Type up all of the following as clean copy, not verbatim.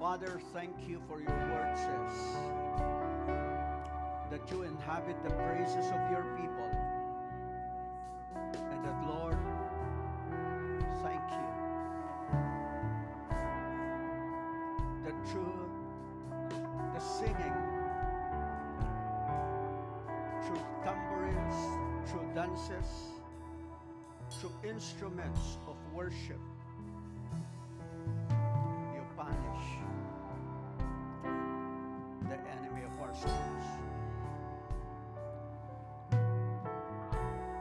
Father, thank you for your word says that you inhabit the praises of your people. And that, Lord, thank you that through the singing, through tambourines, through dances, through instruments of worship, you punish the enemy of our souls.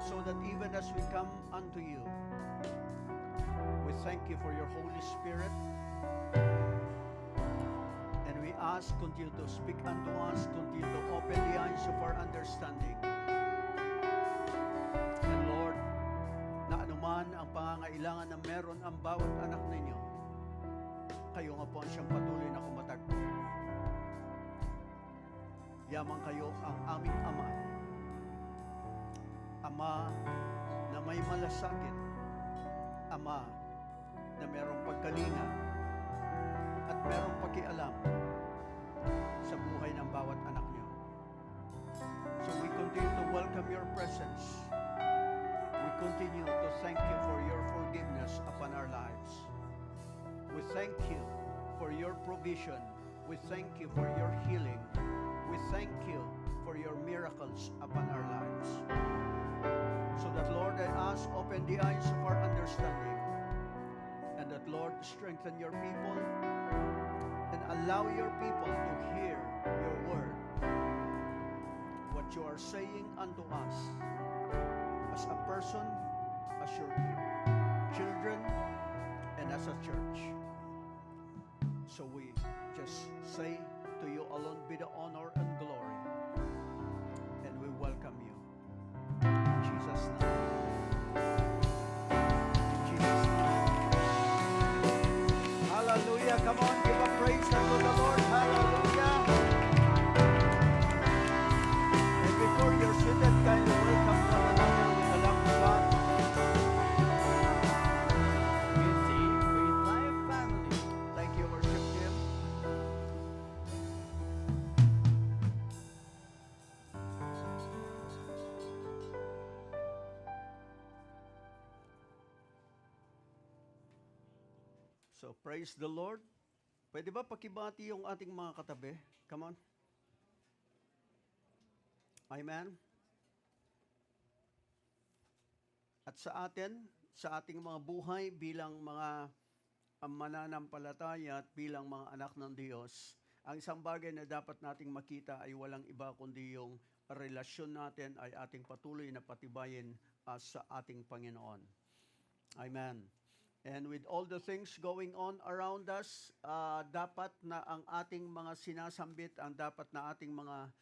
So that even as we come unto you, we thank you for your Holy Spirit, and we ask, continue to speak unto us, continue to open the eyes of our understanding. And Lord, na anuman ang pangangailangan na meron ang bawat anak ninyo, kayo nga po ang siyang patuloy na kumatagpo. Yamang kayo ang aming Ama. Ama na may malasakit. Ama na merong pagkalinga at merong pakialam sa buhay ng bawat anak niyo. So we continue to welcome your presence. We continue to thank you for your forgiveness upon our lives. We thank you for your provision. We thank you for your healing. We thank you for your miracles upon our lives. So that, Lord, I ask, open the eyes of our understanding. And that, Lord, strengthen your people and allow your people to hear your word. What you are saying unto us as a person, as your children, and as a church. So we just say to you alone be the honor and glory, and we welcome you. In Jesus' name. In Jesus' name. Hallelujah. Come on, give a praise unto the Lord. Hallelujah. And before you're seated, kindly welcome one another with the love of God. Good day, Faith Life family. Thank you, worship team. So, praise the Lord. Pwede ba pakibati yung ating mga katabi? Come on. Amen. At sa atin, sa ating mga buhay bilang mga mananampalataya at bilang mga anak ng Diyos, ang isang bagay na dapat nating makita ay walang iba kundi yung relasyon natin ay ating patuloy na patibayin sa ating Panginoon. Amen. And with all the things going on around us, dapat na ang ating mga sinasambit, ang dapat na ating mga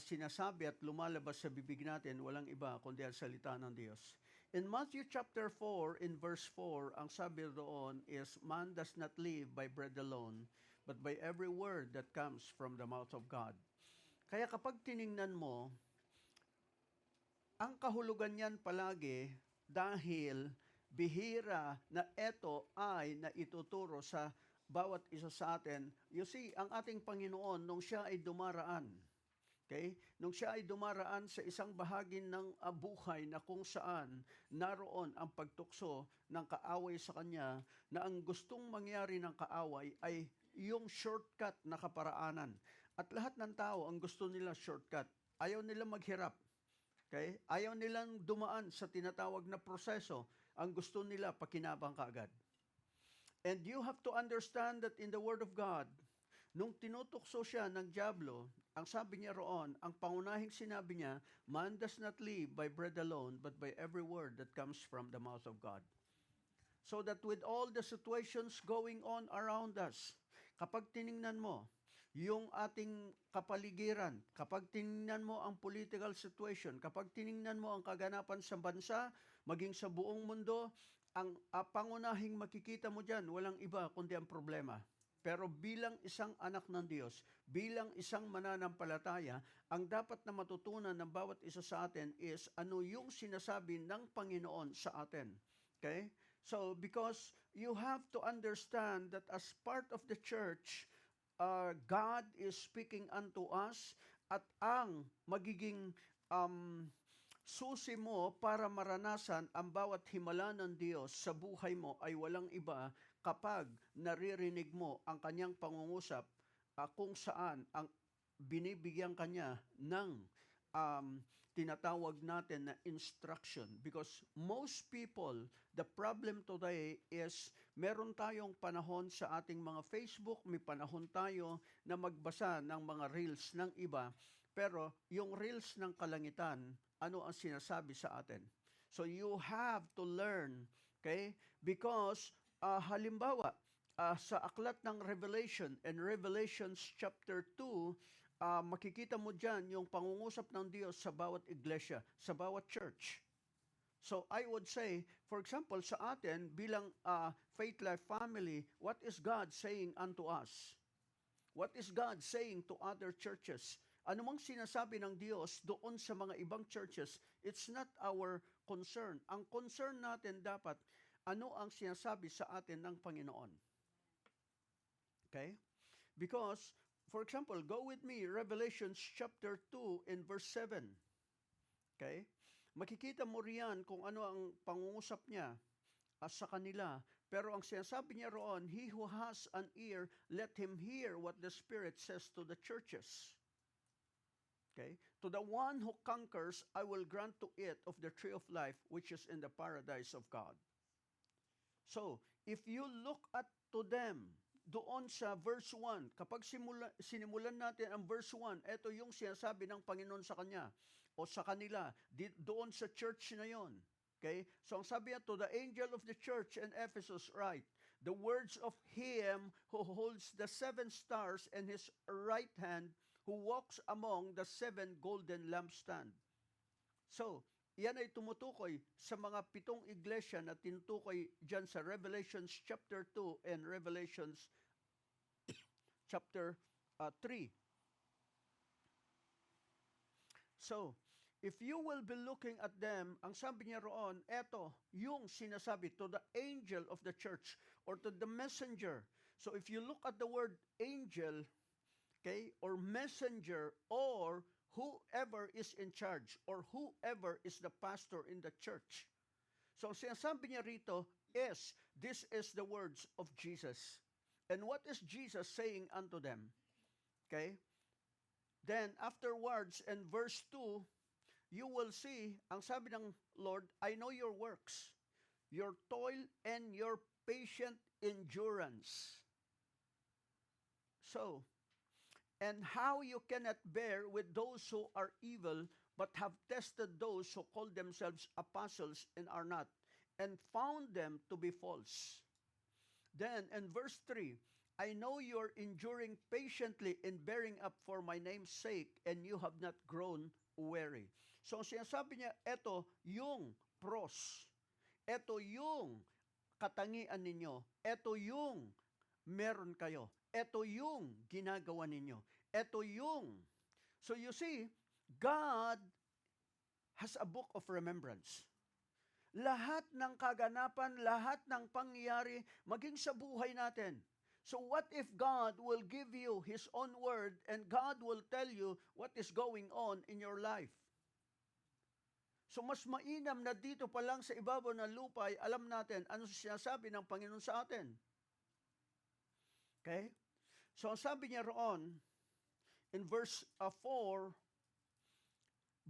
sinasabi at lumalabas sa bibig natin, walang iba kundi ang salita ng Diyos. In Matthew chapter 4, in verse 4, ang sabi doon is, man does not live by bread alone, but by every word that comes from the mouth of God. Kaya kapag tiningnan mo, ang kahulugan niyan palagi dahil bihira na ito ay naituturo sa bawat isa sa atin. You see, ang ating Panginoon, nung siya ay dumaraan, okay? Nung siya ay dumaraan sa isang bahagi ng buhay na kung saan naroon ang pagtukso ng kaaway sa kanya, na ang gustong mangyari ng kaaway ay yung shortcut na kaparaanan. At lahat ng tao, ang gusto nila shortcut. Ayaw nila maghirap. Okay? Ayaw nilang dumaan sa tinatawag na proseso. Ang gusto nila, pakinabang kaagad. And you have to understand that in the Word of God, nung tinutukso siya ng dyablo, ang sabi niya roon, ang pangunahing sinabi niya, man does not live by bread alone, but by every word that comes from the mouth of God. So that with all the situations going on around us, kapag tiningnan mo yung ating kapaligiran, kapag tiningnan mo ang political situation, kapag tiningnan mo ang kaganapan sa bansa, maging sa buong mundo, ang pangunahing makikita mo dyan, walang iba kundi ang problema. Pero bilang isang anak ng Diyos, bilang isang mananampalataya, ang dapat na matutunan ng bawat isa sa atin is ano yung sinasabi ng Panginoon sa atin. Okay? So, because you have to understand that as part of the church, God is speaking unto us at ang magiging susi mo para maranasan ang bawat himala ng Diyos sa buhay mo ay walang iba kapag naririnig mo ang kanyang pangungusap kung saan ang binibigyan kanya ng tinatawag natin na instruction. Because most people, the problem today is meron tayong panahon sa ating mga Facebook, may panahon tayo na magbasa ng mga reels ng iba, pero yung reels ng kalangitan, ano ang sinasabi sa atin? So you have to learn, okay? Because halimbawa, sa aklat ng Revelation, in Revelations chapter 2, makikita mo dyan yung pangungusap ng Diyos sa bawat iglesia, sa bawat church. So I would say, for example, sa atin bilang Faith Life family, what is God saying unto us? What is God saying to other churches? Ano mang sinasabi ng Diyos doon sa mga ibang churches, it's not our concern. Ang concern natin dapat, ano ang sinasabi sa atin ng Panginoon? Okay? Because, for example, go with me, Revelation chapter 2 and verse 7. Okay? Makikita mo riyan kung ano ang pangungusap niya sa kanila. Pero ang sinasabi niya roon, he who has an ear, let him hear what the Spirit says to the churches. Okay? To the one who conquers, I will grant to it of the tree of life, which is in the paradise of God. So, if you look at to them, doon sa verse 1, kapag sinimulan natin ang verse 1, ito yung sinasabi ng Panginoon sa kanya o sa kanila, doon sa church na yon. Okay? So, ang sabi niya, to the angel of the church in Ephesus, write, the words of him who holds the 7 stars in his right hand, who walks among the 7 golden lampstands. So, yan ay tumutukoy sa mga 7 iglesia na tinutukoy dyan sa Revelations chapter 2 and Revelations chapter 3. So, if you will be looking at them, ang sabi niya roon, eto, yung sinasabi to the angel of the church or to the messenger. So, if you look at the word angel, okay, or messenger, or whoever is in charge, or whoever is the pastor in the church. So, ang sinasabi niya rito is, this is the words of Jesus. And what is Jesus saying unto them? Okay? Then, afterwards, in verse 2, you will see, ang sabi ng Lord, I know your works, your toil, and your patient endurance. So, and how you cannot bear with those who are evil, but have tested those who call themselves apostles and are not, and found them to be false. Then in verse 3, I know you are enduring patiently in bearing up for my name's sake, and you have not grown weary. So sinasabi niya, eto yung pros, eto yung katangian ninyo, eto yung meron kayo, eto yung ginagawa ninyo, eto yung. So you see, God has a book of remembrance. Lahat ng kaganapan, lahat ng pangyayari, maging sa buhay natin. So what if God will give you His own word and God will tell you what is going on in your life? So mas mainam na dito pa lang sa ibabaw ng lupa ay alam natin ano sinasabi ng Panginoon sa atin. Okay? So ang sabi niya roon, in verse 4,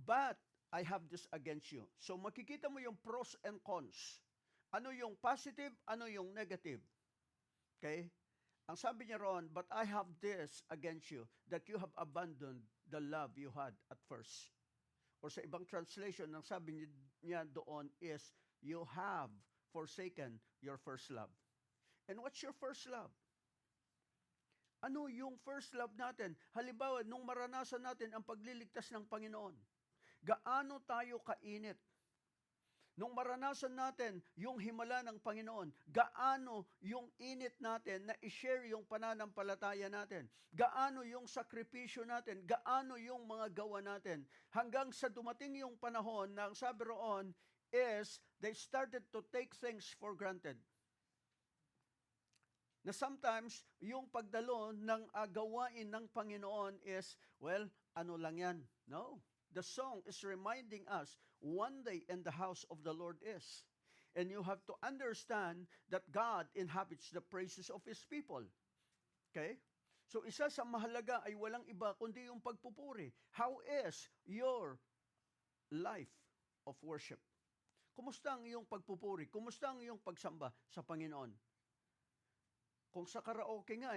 but I have this against you. So makikita mo yung pros and cons. Ano yung positive, ano yung negative. Okay? Ang sabi niya roon, but I have this against you, that you have abandoned the love you had at first. Or sa ibang translation, ang sabi niya doon is, you have forsaken your first love. And what's your first love? Ano yung first love natin? Halimbawa, nung maranasan natin ang pagliligtas ng Panginoon, gaano tayo kainit? Nung maranasan natin yung himala ng Panginoon, gaano yung init natin na i-share yung pananampalataya natin? Gaano yung sakripisyo natin? Gaano yung mga gawa natin? Hanggang sa dumating yung panahon na ang sabi roon is, they started to take things for granted. Na sometimes, yung pagdalo ng gawain ng Panginoon is, well, ano lang yan? No. The song is reminding us, one day in the house of the Lord is. And you have to understand that God inhabits the praises of His people. Okay? So isa sa mahalaga ay walang iba kundi yung pagpupuri. How is your life of worship? Kumusta ang iyong pagpupuri? Kumusta ang iyong pagsamba sa Panginoon? Kung sa karaoke nga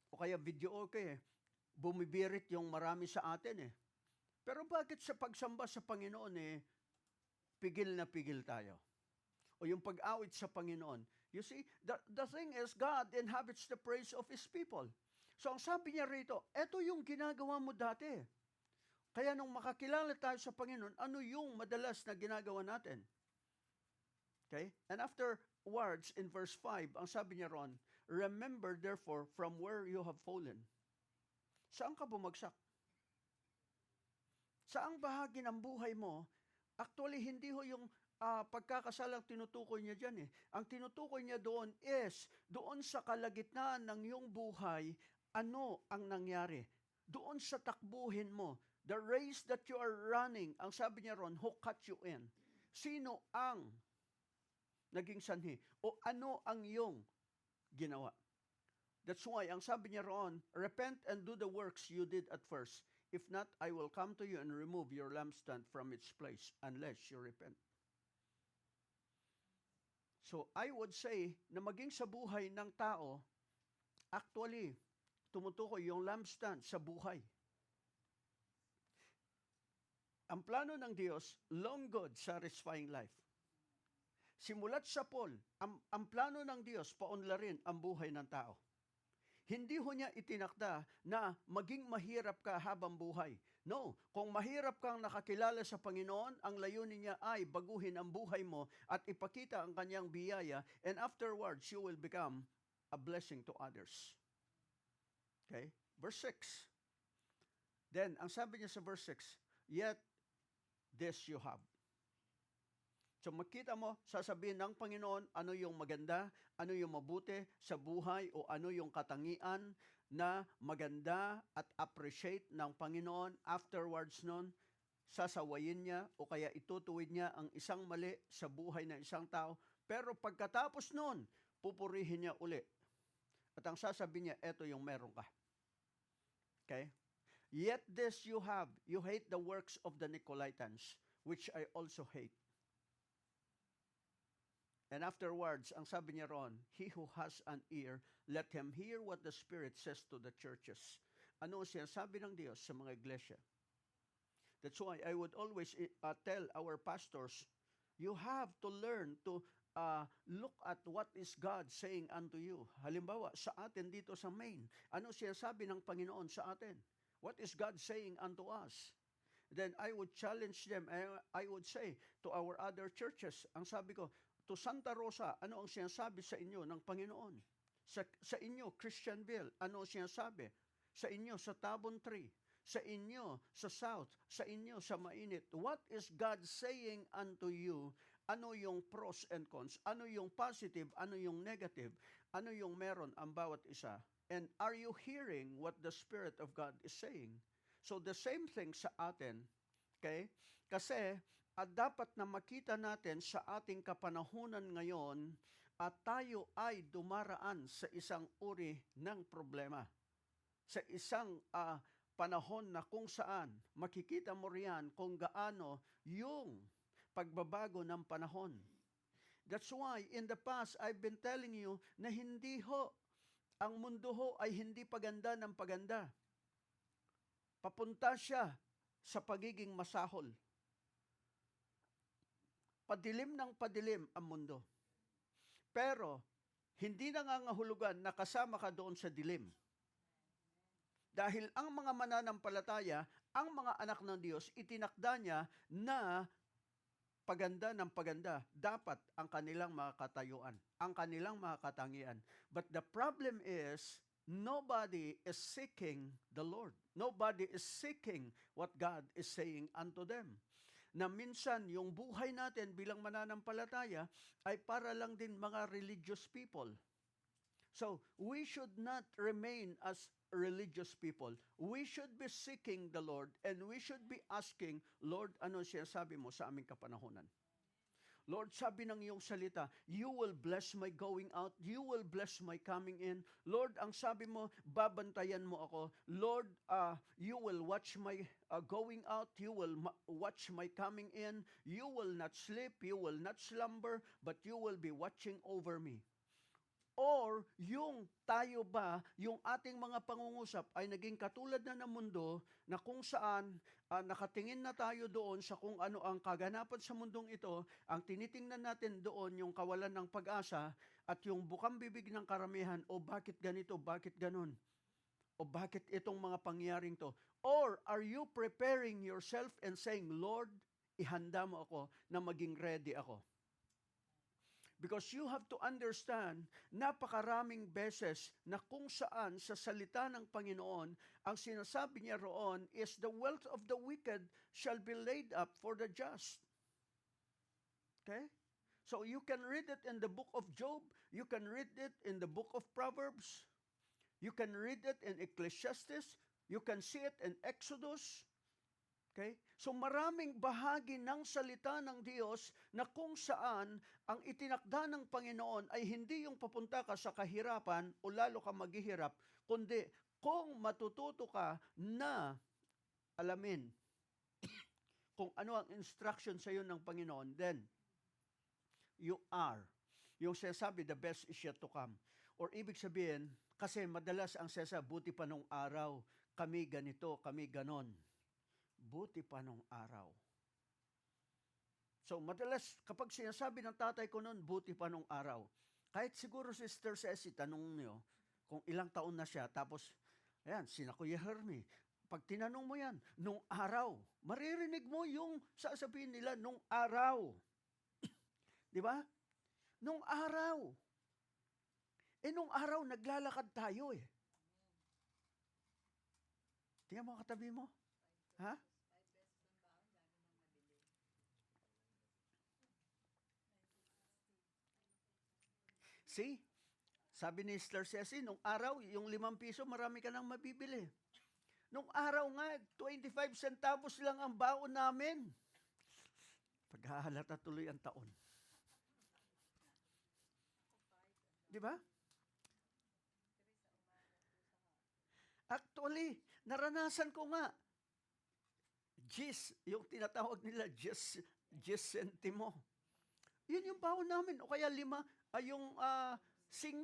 o kaya video okay bumibirit yung marami sa atin Pero bakit sa pagsamba sa Panginoon pigil na pigil tayo? O yung pag-awit sa Panginoon. You see, the thing is, God inhabits the praise of His people. So ang sabi niya rito, eto yung ginagawa mo dati. Kaya nung makakilala tayo sa Panginoon, ano yung madalas na ginagawa natin? Okay? And afterwards, in verse 5, ang sabi niya ron, remember therefore from where you have fallen. Saan ka bumagsak? Saang bahagi ng buhay mo, actually hindi ho yung pagkakasalang tinutukoy niya dyan Ang tinutukoy niya doon is, doon sa kalagitnaan ng iyong buhay, ano ang nangyari? Doon sa takbuhin mo, the race that you are running, ang sabi niya ron, who cut you in? Sino ang naging sanhi? O ano ang iyong ginawa? That's why, ang sabi niya roon, repent and do the works you did at first. If not, I will come to you and remove your lampstand from its place unless you repent. So, I would say na maging sa buhay ng tao, actually, tumutukoy yung lampstand sa buhay. Ang plano ng Diyos, long, good, satisfying life. Simulat sa Paul, ang plano ng Diyos, paunlarin ang buhay ng tao. Hindi ho niya itinakda na maging mahirap ka habang buhay. No, kung mahirap kang nakakilala sa Panginoon, ang layunin niya ay baguhin ang buhay mo at ipakita ang kanyang biyaya, and afterwards, you will become a blessing to others. Okay? Verse 6. Then, ang sabi niya sa verse 6, yet this you have. So makita mo, sasabihin ng Panginoon ano yung maganda, ano yung mabuti sa buhay o ano yung katangian na maganda at appreciate ng Panginoon. Afterwards nun, sasawayin niya o kaya itutuwid niya ang isang mali sa buhay ng isang tao. Pero pagkatapos nun, pupurihin niya uli. At ang sasabihin niya, eto yung meron ka. Okay? Yet this you have, you hate the works of the Nicolaitans, which I also hate. And afterwards, ang sabi niya ron, he who has an ear, let him hear what the Spirit says to the churches. Ano siya sabi ng Diyos sa mga iglesia? That's why I would always tell our pastors, you have to learn to look at what is God saying unto you. Halimbawa, sa atin dito sa Maine, ano siya sabi ng Panginoon sa atin? What is God saying unto us? Then I would challenge them, I would say to our other churches, ang sabi ko, to Santa Rosa, ano ang sinasabi sa inyo ng Panginoon? Sa inyo, Christianville, ano ang sinasabi? Sa inyo, sa Tabon 3, sa inyo, sa South, sa inyo, sa Mainit. What is God saying unto you? Ano yung pros and cons? Ano yung positive? Ano yung negative? Ano yung meron ang bawat isa? And are you hearing what the Spirit of God is saying? So the same thing sa atin, okay? Kasi, at dapat na makita natin sa ating kapanahunan ngayon at tayo ay dumaraan sa isang uri ng problema. Sa isang panahon na kung saan makikita mo riyan kung gaano yung pagbabago ng panahon. That's why in the past I've been telling you na hindi ho, ang mundo ho ay hindi paganda ng paganda. Papunta siya sa pagiging masahol. Padilim ng padilim ang mundo. Pero, hindi nangangahulugan na kasama ka doon sa dilim. Dahil ang mga mananampalataya, ang mga anak ng Diyos, itinakda niya na paganda ng paganda, dapat ang kanilang mga katayuan, ang kanilang mga katangian. But the problem is, nobody is seeking the Lord. Nobody is seeking what God is saying unto them. Na minsan yung buhay natin bilang mananampalataya ay para lang din mga religious people. So, we should not remain as religious people. We should be seeking the Lord and we should be asking, Lord, ano siya sabi mo sa aming kapanahonan? Lord, sabi ng iyong salita, you will bless my going out, you will bless my coming in. Lord, ang sabi mo, babantayan mo ako. Lord, you will watch my going out, you will watch my coming in. You will not sleep, you will not slumber, but you will be watching over me. Or yung tayo ba, yung ating mga pangungusap ay naging katulad na ng mundo na kung saan nakatingin na tayo doon sa kung ano ang kaganapan sa mundong ito, ang tinitingnan natin doon yung kawalan ng pag-asa at yung bukang bibig ng karamihan, o bakit ganito, bakit ganon? O bakit itong mga pangyaring to? Or are you preparing yourself and saying, Lord, ihanda mo ako na maging ready ako? Because you have to understand, napakaraming beses na kung saan sa salita ng Panginoon, ang sinasabi niya roon is the wealth of the wicked shall be laid up for the just. Okay? So you can read it in the book of Job, you can read it in the book of Proverbs, you can read it in Ecclesiastes, you can see it in Exodus. Okay? So maraming bahagi ng salita ng Diyos na kung saan ang itinakda ng Panginoon ay hindi yung papunta ka sa kahirapan o lalo ka maghihirap, kundi kung matututo ka na alamin kung ano ang instruction sa iyo ng Panginoon, then you are. Yung sinasabi, the best is yet to come. Or ibig sabihin, kasi madalas ang sinasabi, buti pa nung araw, kami ganito, kami ganon. Buti pa nung araw. So, madalas, kapag sinasabi ng tatay ko noon, buti pa nung araw. Kahit siguro Sister Ceci, tanong niyo, kung ilang taon na siya, tapos, ayan, sina Kuya Hermie, pag tinanong mo yan, nung araw, maririnig mo yung sasabihin nila, nung araw. Di ba? Nung araw. Nung araw, naglalakad tayo eh. Tingnan mo katabi mo. Ha? See? Sabi ni Sister Ceci, nung araw, yung 5 piso, marami ka nang mabibili. Nung araw nga, 25 centavos lang ang baon namin. Paghahalata tuloy ang taon. Di ba? Actually, naranasan ko nga. Yung tinatawag nila, Gis centimo. Yun yung baon namin. O kaya 5, yung 5.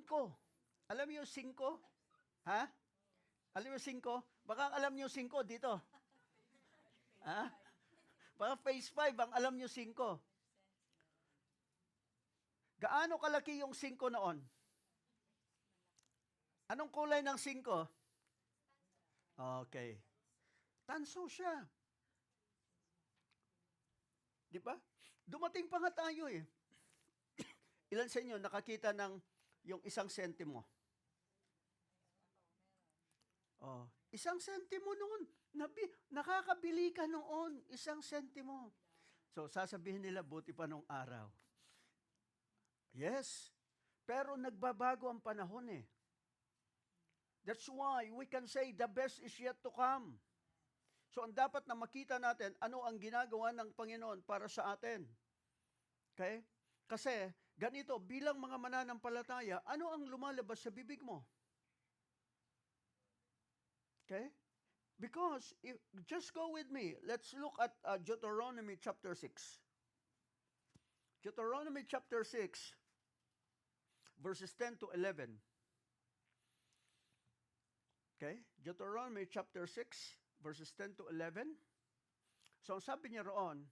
Alam niyo yung 5? Ha? Alam niyo 5? Baka alam niyo 5 dito. Ha? Baka phase 5 ang alam niyo 5. Gaano kalaki yung 5 noon? Anong kulay ng 5? Okay. Tanso siya. Di ba? Dumating pa nga tayo eh. Ilan sa inyo nakakita ng yung 1 sentimo? Oh, 1 sentimo noon. Nakakabili ka noon, 1 sentimo. So, sasabihin nila, buti pa nung araw. Yes. Pero nagbabago ang panahon eh. That's why we can say the best is yet to come. So, ang dapat na makita natin, ano ang ginagawa ng Panginoon para sa atin. Okay? Kasi, ganito, bilang mga mananampalataya, ano ang lumalabas sa bibig mo? Okay? Because, just go with me. Let's look at Deuteronomy chapter 6. Deuteronomy chapter 6, verses 10 to 11. Okay? Deuteronomy chapter 6, verses 10 to 11. So, ang sabi niya roon,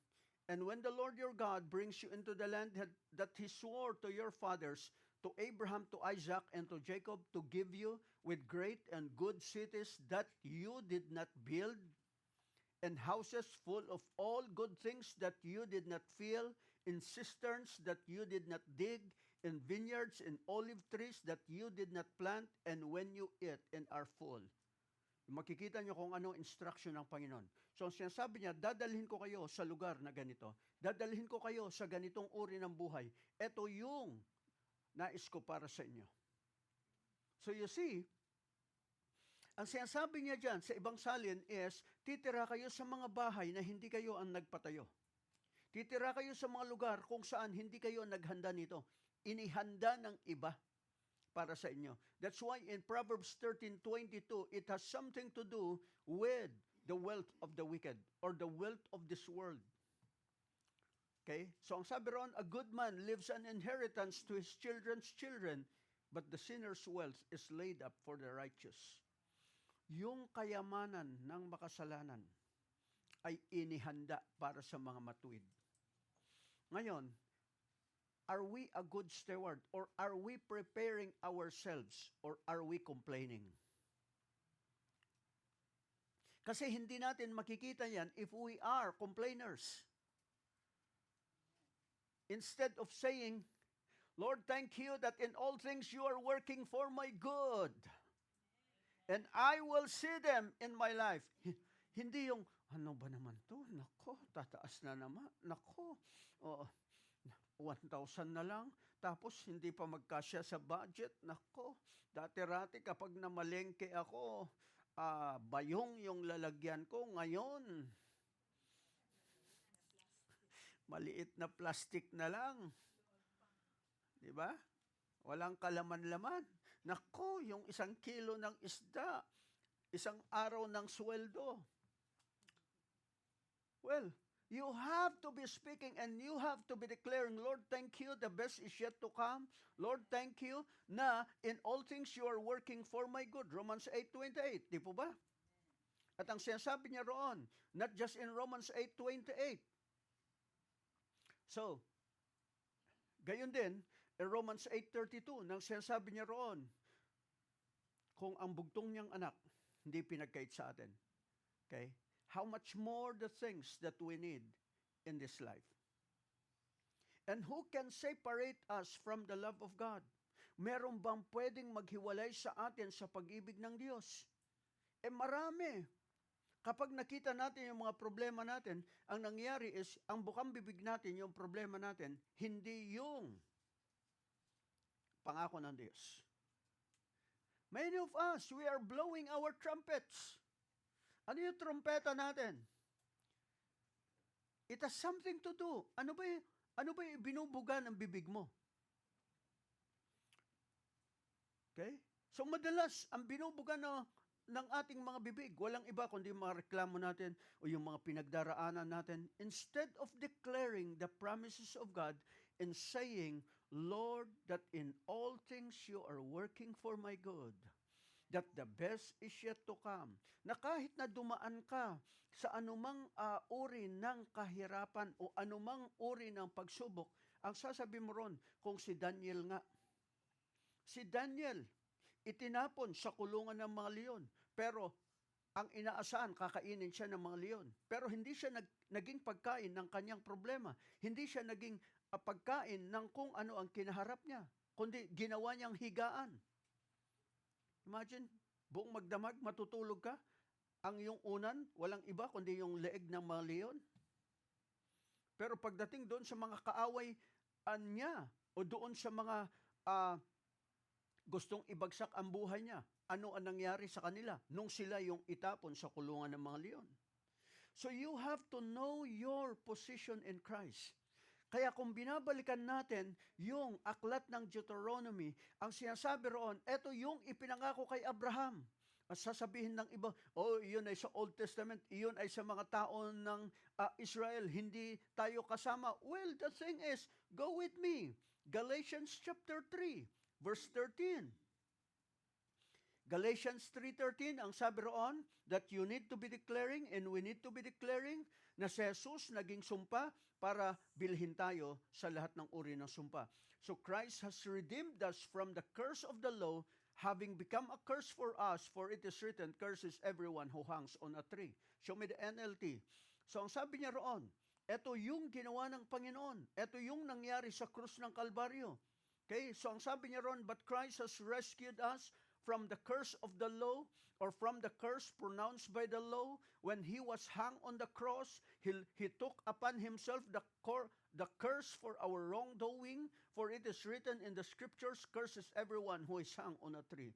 and when the Lord your God brings you into the land that He swore to your fathers, to Abraham, to Isaac, and to Jacob, to give you with great and good cities that you did not build, and houses full of all good things that you did not fill, in cisterns that you did not dig, in vineyards, in olive trees that you did not plant, and when you eat and are full. Makikita nyo kung anong instruction ng Panginoon. So, sinasabi niya, dadalhin ko kayo sa lugar na ganito. Dadalhin ko kayo sa ganitong uri ng buhay. Ito yung nais ko para sa inyo. So you see, ang sinasabi niya dyan sa ibang salin is, titira kayo sa mga bahay na hindi kayo ang nagpatayo. Titira kayo sa mga lugar kung saan hindi kayo naghanda nito. Inihanda ng iba para sa inyo. That's why in Proverbs 13:22, it has something to do with the wealth of the wicked or the wealth of this world. Okay? So ang sabi ron, a good man leaves an inheritance to his children's children, but the sinner's wealth is laid up for the righteous. Yung kayamanan ng makasalanan ay inihanda para sa mga matuwid. Ngayon, are we a good steward or are we preparing ourselves or are we complaining? Kasi hindi natin makikita yan if we are complainers. Instead of saying, Lord, thank you that in all things you are working for my good. And I will see them in my life. Hindi yung, ano ba naman to? Nako, tataas na naman. Nako, 1,000 na lang. Tapos hindi pa magkasya sa budget. Nako, dati-rati kapag namalengke ako, bayong yung lalagyan ko. Ngayon, maliit na plastic na lang. Di ba? Walang kalaman-laman. Nako, yung 1 kilo ng isda, 1 araw ng sweldo. Well, you have to be speaking and you have to be declaring, Lord, thank you, the best is yet to come. Lord, thank you na in all things you are working for my good. Romans 8:28, di po ba? At ang sinasabi niya roon, not just in Romans 8:28. So, gayon din, in Romans 8:32, nang sinasabi niya roon, kung ang bugtong niyang anak hindi pinagkait sa atin, okay? How much more the things that we need in this life? And who can separate us from the love of God? Meron bang pwedeng maghiwalay sa atin sa pag-ibig ng Diyos? Marami. Kapag nakita natin yung mga problema natin, ang nangyari is, ang bukang bibig natin, yung problema natin, hindi yung pangako ng Diyos. Many of us, we are blowing our trumpets. Ano yung trumpeta natin? It has something to do. Ano ba yung binubuga ng bibig mo? Okay? So madalas, ang binubuga ng ating mga bibig, walang iba kundi mga reklamo natin o yung mga pinagdaraanan natin. Instead of declaring the promises of God and saying, Lord, that in all things you are working for my good, that the best is yet to come. Na kahit na dumaan ka sa anumang uri ng kahirapan o anumang uri ng pagsubok, ang sasabi mo ron, kung si Daniel nga. Si Daniel, itinapon sa kulungan ng mga leon. Pero ang inaasahan, kakainin siya ng mga leon. Pero hindi siya naging pagkain ng kanyang problema. Hindi siya naging pagkain ng kung ano ang kinaharap niya. Kundi ginawa niyang higaan. Imagine, buong magdamag, matutulog ka. Ang iyong unan, walang iba kundi yung leeg ng mga leon. Pero pagdating doon sa mga kaaway niya o doon sa mga gustong ibagsak ang buhay niya, ano ang nangyari sa kanila nung sila yung itapon sa kulungan ng mga leon? So you have to know your position in Christ. Kaya kung binabalikan natin yung aklat ng Deuteronomy, ang sinasabi roon, eto yung ipinangako kay Abraham. At sasabihin ng iba, yun ay sa Old Testament, yun ay sa mga tao ng Israel, hindi tayo kasama. Well, the thing is, go with me. Galatians chapter 3, verse 13. Galatians 3:13, ang sabi roon, that you need to be declaring and we need to be declaring na si Jesus naging sumpa para bilhin tayo sa lahat ng uri ng sumpa. So Christ has redeemed us from the curse of the law, having become a curse for us, for it is written, curses everyone who hangs on a tree. Show me the NLT. So ang sabi niya roon, ito yung ginawa ng Panginoon. Ito yung nangyari sa krus ng Kalbaryo. Okay, so ang sabi niya roon, but Christ has rescued us from the curse of the law or from the curse pronounced by the law? When he was hung on the cross, he took upon himself the curse for our wrongdoing, for it is written in the scriptures, curses everyone who is hung on a tree.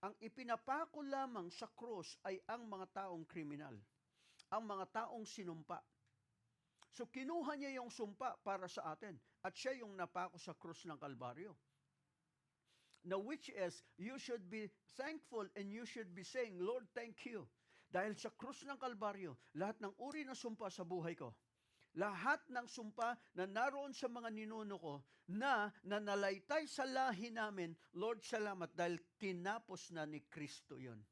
Ang ipinapako lamang sa cross ay ang mga taong kriminal, ang mga taong sinumpa. So kinuha niya yung sumpa para sa atin at siya yung napako sa krus ng Kalbaryo. Now which is, you should be thankful and you should be saying, Lord, thank you. Dahil sa krus ng Kalbaryo, lahat ng uri ng sumpa sa buhay ko, lahat ng sumpa na naroon sa mga ninuno ko na nanalaytay sa lahi namin, Lord, salamat dahil tinapos na ni Kristo yon.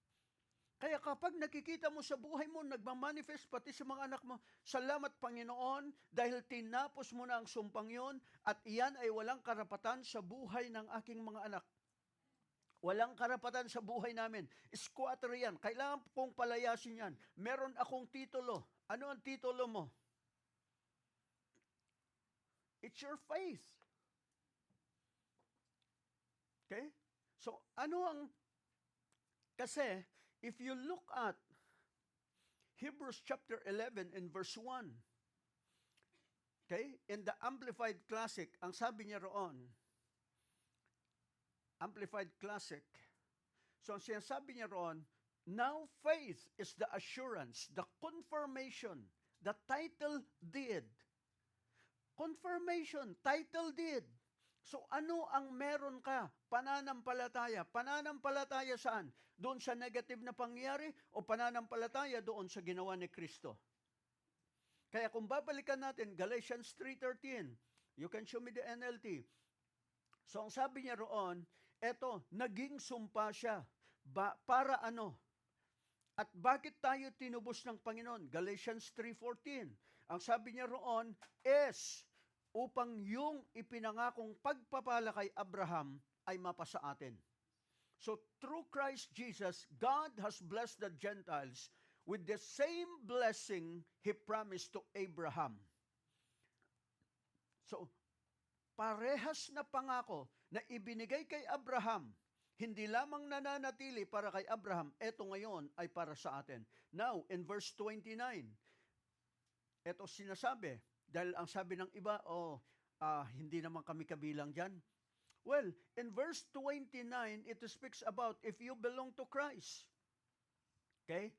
Kaya kapag nakikita mo sa buhay mo, nagmamanifest pati sa mga anak mo, salamat Panginoon dahil tinapos mo na ang sumpang yon at iyan ay walang karapatan sa buhay ng aking mga anak. Walang karapatan sa buhay namin. Squatter yan. Kailangan kong palayasin yan. Meron akong titulo. Ano ang titulo mo? It's your faith. Okay? So, ano ang... Kasi, if you look at Hebrews chapter 11 and verse 1, okay, in the Amplified Classic, ang sabi niya roon, Amplified Classic, so ang sinasabi niya roon, now faith is the assurance, the confirmation, the title deed. Confirmation, title deed. So ano ang meron ka? Pananampalataya. Pananampalataya saan? Doon sa negative na pangyayari o pananampalataya doon sa ginawa ni Kristo? Kaya kung babalikan natin, Galatians 3:13, you can show me the NLT. So ang sabi niya roon, eto, naging sumpa siya. Para ano? At bakit tayo tinubos ng Panginoon? Galatians 3:14. Ang sabi niya roon is upang yung ipinangakong pagpapala kay Abraham ay mapasa atin. So through Christ Jesus, God has blessed the Gentiles with the same blessing He promised to Abraham. So, parehas na pangako na ibinigay kay Abraham, hindi lamang nananatili para kay Abraham, eto ngayon ay para sa atin. Now, in verse 29, eto sinasabi, dahil ang sabi ng iba, hindi naman kami kabilang dyan. Well, in verse 29, it speaks about if you belong to Christ. Okay?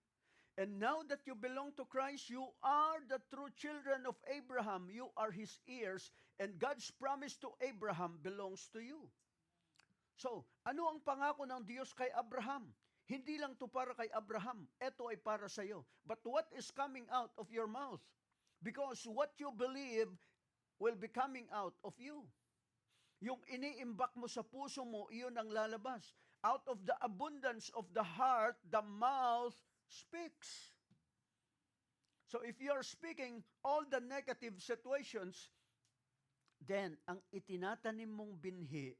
And now that you belong to Christ, you are the true children of Abraham. You are his heirs, and God's promise to Abraham belongs to you. So, ano ang pangako ng Diyos kay Abraham? Hindi lang to para kay Abraham. Ito ay para sa iyo. But what is coming out of your mouth? Because what you believe will be coming out of you. Yung iniimbak mo sa puso mo, iyon ang lalabas. Out of the abundance of the heart, the mouth speaks. So if you are speaking all the negative situations, then ang itinatanim mong binhi,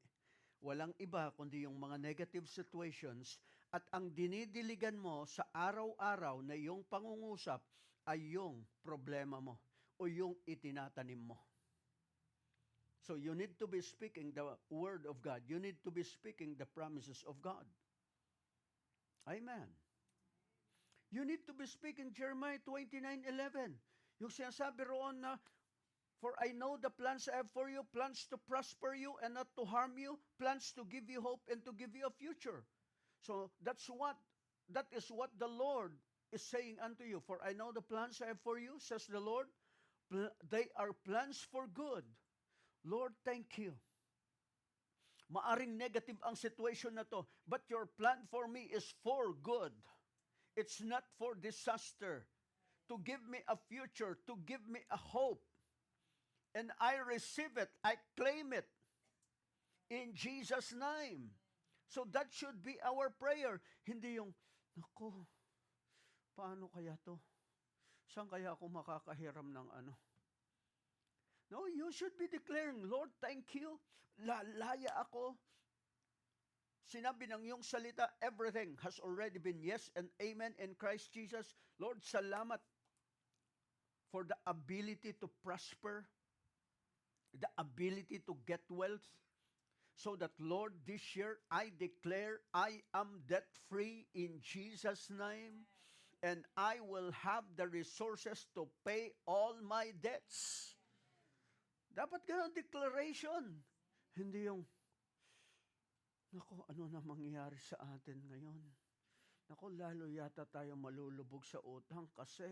walang iba kundi yung mga negative situations at ang dinidiligan mo sa araw-araw na yung pangungusap ay yung problema mo o yung itinatanim mo. So you need to be speaking the word of God. You need to be speaking the promises of God. Amen. You need to be speaking Jeremiah 29:11. Yung sinasabi roon na, for I know the plans I have for you, plans to prosper you and not to harm you, plans to give you hope and to give you a future. So that is what the Lord is saying unto you. For I know the plans I have for you, says the Lord. They are plans for good. Lord, thank you. Maaring negative ang situation na to, but your plan for me is for good. It's not for disaster. To give me a future, to give me a hope. And I receive it, I claim it in Jesus' name. So that should be our prayer. Hindi yung, naku, paano kaya to? Saan kaya ako makakahiram ng ano? No, you should be declaring, Lord, thank you. Lalaya ako. Sinabi ng iyong salita, everything has already been yes and amen in Christ Jesus. Lord, salamat for the ability to prosper, the ability to get wealth. So that, Lord, this year I declare I am debt-free in Jesus' name, and I will have the resources to pay all my debts. Dapat ganun declaration. Hindi yung, naku, ano na mangyayari sa atin ngayon? Naku, lalo yata tayo malulubog sa utang kasi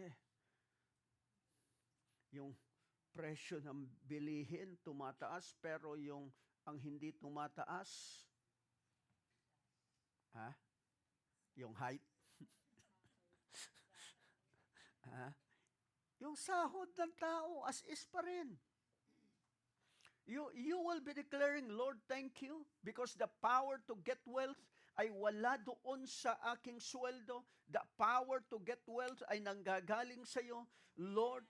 yung presyo ng bilihin tumataas, pero yung ang hindi tumataas, yung height, yung sahod ng tao as is pa rin. You will be declaring, Lord, thank you, because the power to get wealth ay wala doon sa aking sweldo. The power to get wealth ay nanggagaling sa iyo. Lord,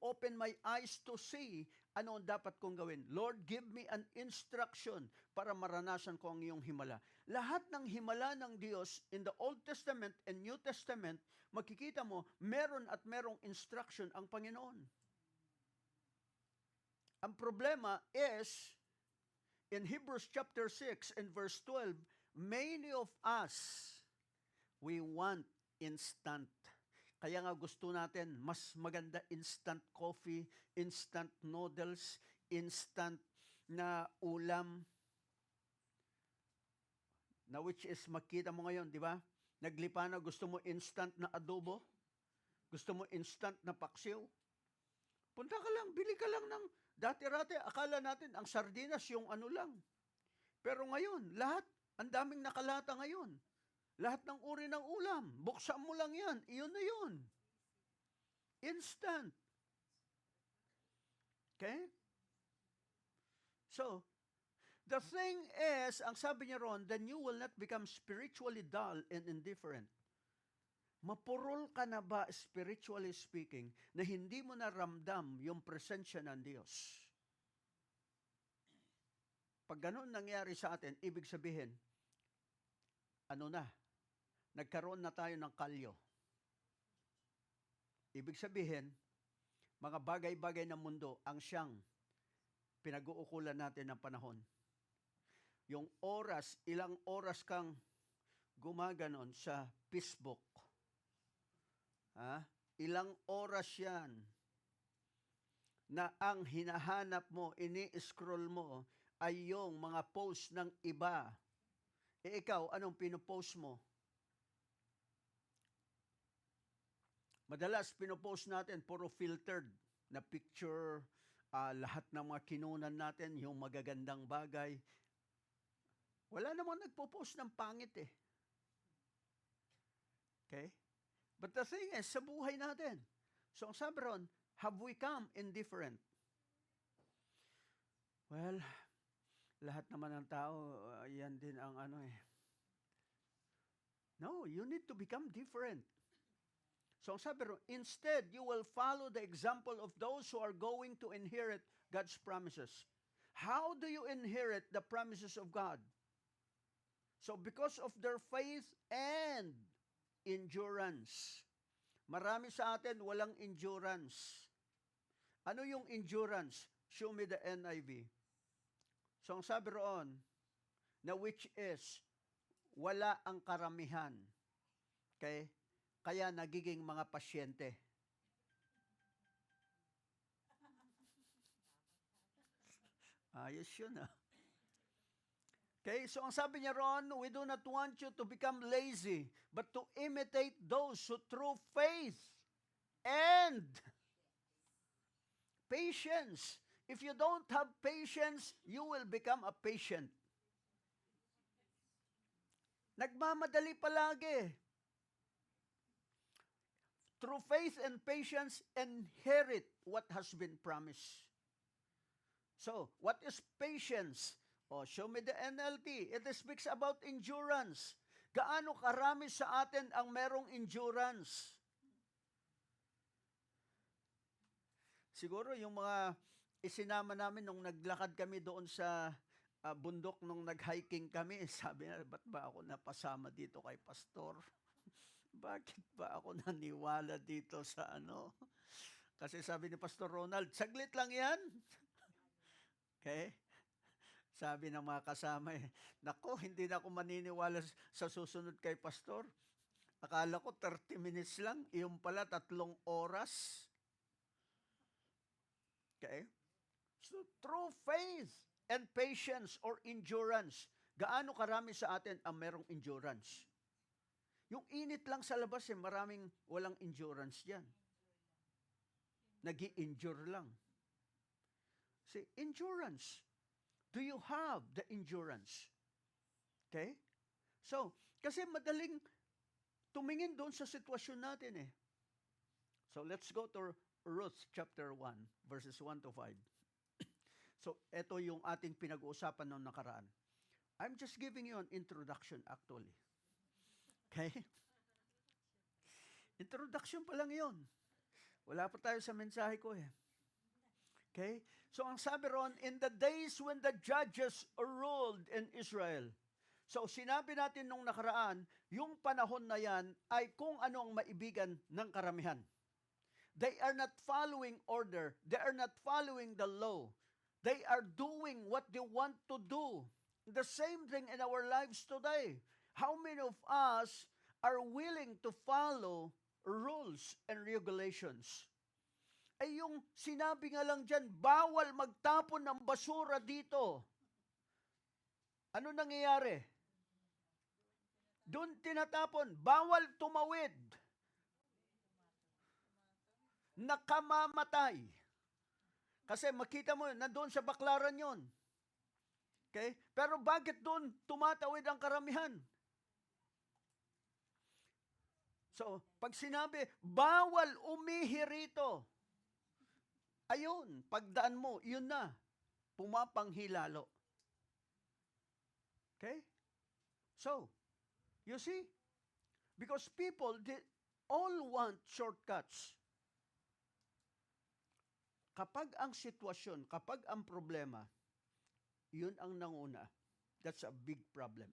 open my eyes to see ano ang dapat kong gawin. Lord, give me an instruction para maranasan ko ang iyong himala. Lahat ng himala ng Diyos in the Old Testament and New Testament, makikita mo, meron at merong instruction ang Panginoon. Ang problema is, in Hebrews chapter 6 and verse 12, many of us, we want instant. Kaya nga gusto natin, mas maganda instant coffee, instant noodles, instant na ulam, na which is makita mo ngayon, di ba? Naglipa na, gusto mo instant na adobo? Gusto mo instant na paksiw? Punta ka lang, bili ka lang ng, dati-rati, akala natin, ang sardinas yung ano lang. Pero ngayon, lahat, ang daming nakalata ngayon. Lahat ng uri ng ulam, buksan mo lang yan, iyon na yun. Instant. Okay? So, the thing is, ang sabi niya ron, then you will not become spiritually dull and indifferent. Mapurol ka na ba, spiritually speaking, na hindi mo na ramdam yung presensya ng Diyos? Pag ganun nangyari sa atin, ibig sabihin, nagkaroon na tayo ng kalyo. Ibig sabihin, mga bagay-bagay ng mundo ang siyang pinag-uukulan natin ng panahon. Yung oras, ilang oras kang gumaganon sa Facebook. Ilang oras yan na ang hinahanap mo, ini-scroll mo, ay yung mga post ng iba. Ikaw, anong pinopost mo? Madalas, pinopost natin, puro filtered na picture, lahat ng mga kinunan natin, yung magagandang bagay. Wala namang nagpo-post ng pangit eh. Okay? But the thing is, sa buhay natin, so ang sabi ron, have we come indifferent? Well, lahat naman ng tao, yan din ang No, you need to become different. So ang sabi ron, instead, you will follow the example of those who are going to inherit God's promises. How do you inherit the promises of God? So because of their faith and endurance. Marami sa atin walang endurance. Ano yung endurance? Show me the NIV. So ang sabi roon, na which is, wala ang karamihan. Okay? Kaya nagiging mga pasyente. Ayos yun Okay, so ang sabi niya ron, we do not want you to become lazy, but to imitate those who through faith and patience. If you don't have patience, you will become a patient. Nagmamadali palagi. Through faith and patience, inherit what has been promised. So, what is patience? Show me the NLT. It speaks about endurance. Gaano karami sa atin ang merong endurance? Siguro yung mga isinama namin nung naglakad kami doon sa bundok nung nag-hiking kami, sabi na, ba't ba ako napasama dito kay pastor? Bakit ba ako naniwala dito sa Kasi sabi ni Pastor Ronald, saglit lang yan. Okay? Sabi ng mga kasama nako, hindi na ako maniniwala sa susunod kay pastor. Akala ko 30 minutes lang, yung pala 3 oras. Okay? So, true faith and patience or endurance. Gaano karami sa atin ang merong endurance? Yung init lang sa labas, maraming walang endurance dyan. Nag-i-endure lang. See, endurance. Do you have the endurance? Okay? So, kasi madaling tumingin doon sa sitwasyon natin So, let's go to Ruth chapter 1, verses 1 to 5. So, ito yung ating pinag-uusapan noong nakaraan. I'm just giving you an introduction actually. Okay? Introduction pa lang yun. Wala pa tayo sa mensahe ko Okay? So, ang sabi ron, in the days when the judges ruled in Israel. So, sinabi natin nung nakaraan, yung panahon na yan ay kung ano ang maibigan ng karamihan. They are not following order. They are not following the law. They are doing what they want to do. The same thing in our lives today. How many of us are willing to follow rules and regulations? Ay yung sinabi nga lang dyan, bawal magtapon ng basura dito. Ano nangyayari? Doon tinatapon, bawal tumawid. Nakamamatay. Kasi makita mo, nandoon sa baklaran yon. Okay? Pero bakit doon tumatawid ang karamihan? So, pag sinabi, bawal umihi rito. Ayun, pagdaan mo, yun na. Pumapanghilalo. Okay? So, you see? Because people, they all want shortcuts. Kapag ang sitwasyon, kapag ang problema, yun ang nanguna. That's a big problem.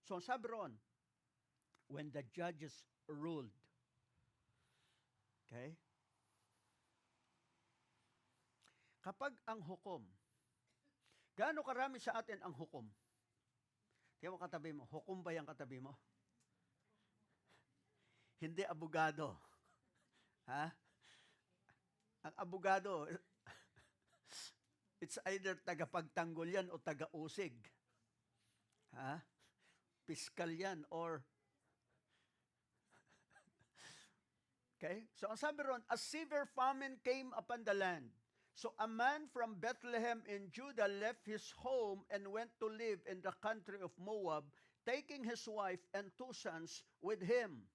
So, sabi ron, when the judges ruled, okay? Kapag ang hukom, gaano karami sa atin ang hukom? Tingnan mo katabi mo, hukom ba yung katabi mo? Hindi abogado. Ha? Ang abogado, it's either tagapagtanggol yan o taga-usig. Ha? Piskal yan or... Okay? So ang sabi ron, a severe famine came upon the land. So a man from Bethlehem in Judah left his home and went to live in the country of Moab, taking his wife and 2 sons with him.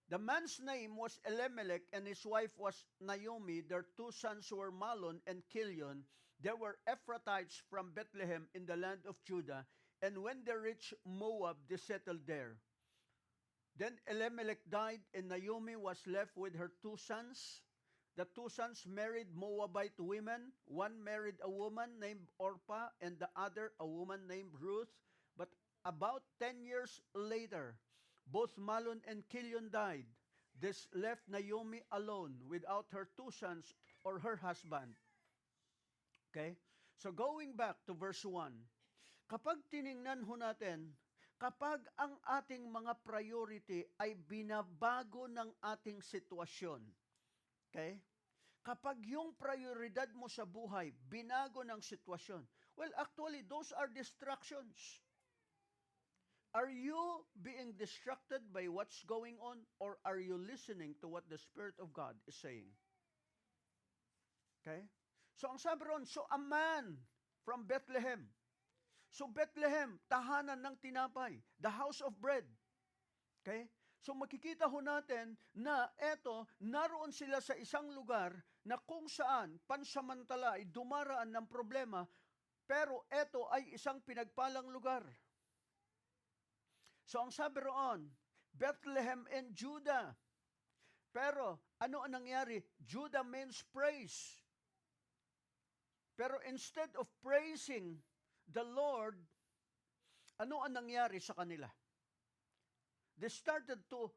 The man's name was Elimelech, and his wife was Naomi. Their 2 sons were Mahlon and Chilion. They were Ephrathites from Bethlehem in the land of Judah. And when they reached Moab, they settled there. Then Elimelech died, and Naomi was left with her 2 sons. The 2 sons married Moabite women. One married a woman named Orpah, and the other a woman named Ruth. But about 10 years later, both Mahlon and Chilion died. This left Naomi alone without her 2 sons or her husband. Okay? So going back to verse 1, kapag tiningnan ho natin, kapag ang ating mga priority ay binabago ng ating sitwasyon, okay? Kapag yung prioridad mo sa buhay, binago ng sitwasyon, well, actually, those are distractions. Are you being distracted by what's going on, or are you listening to what the Spirit of God is saying? Okay? So ang sabi ron, so a man from Bethlehem. So Bethlehem, tahanan ng tinapay, the house of bread. Okay? So makikita ho natin na eto, naroon sila sa isang lugar na kung saan pansamantala ay dumaraan ng problema, pero eto ay isang pinagpalang lugar. So ang sabi roon, Bethlehem and Judah. Pero ano ang nangyari? Judah means praise. Pero instead of praising the Lord, ano ang nangyari sa kanila? They started to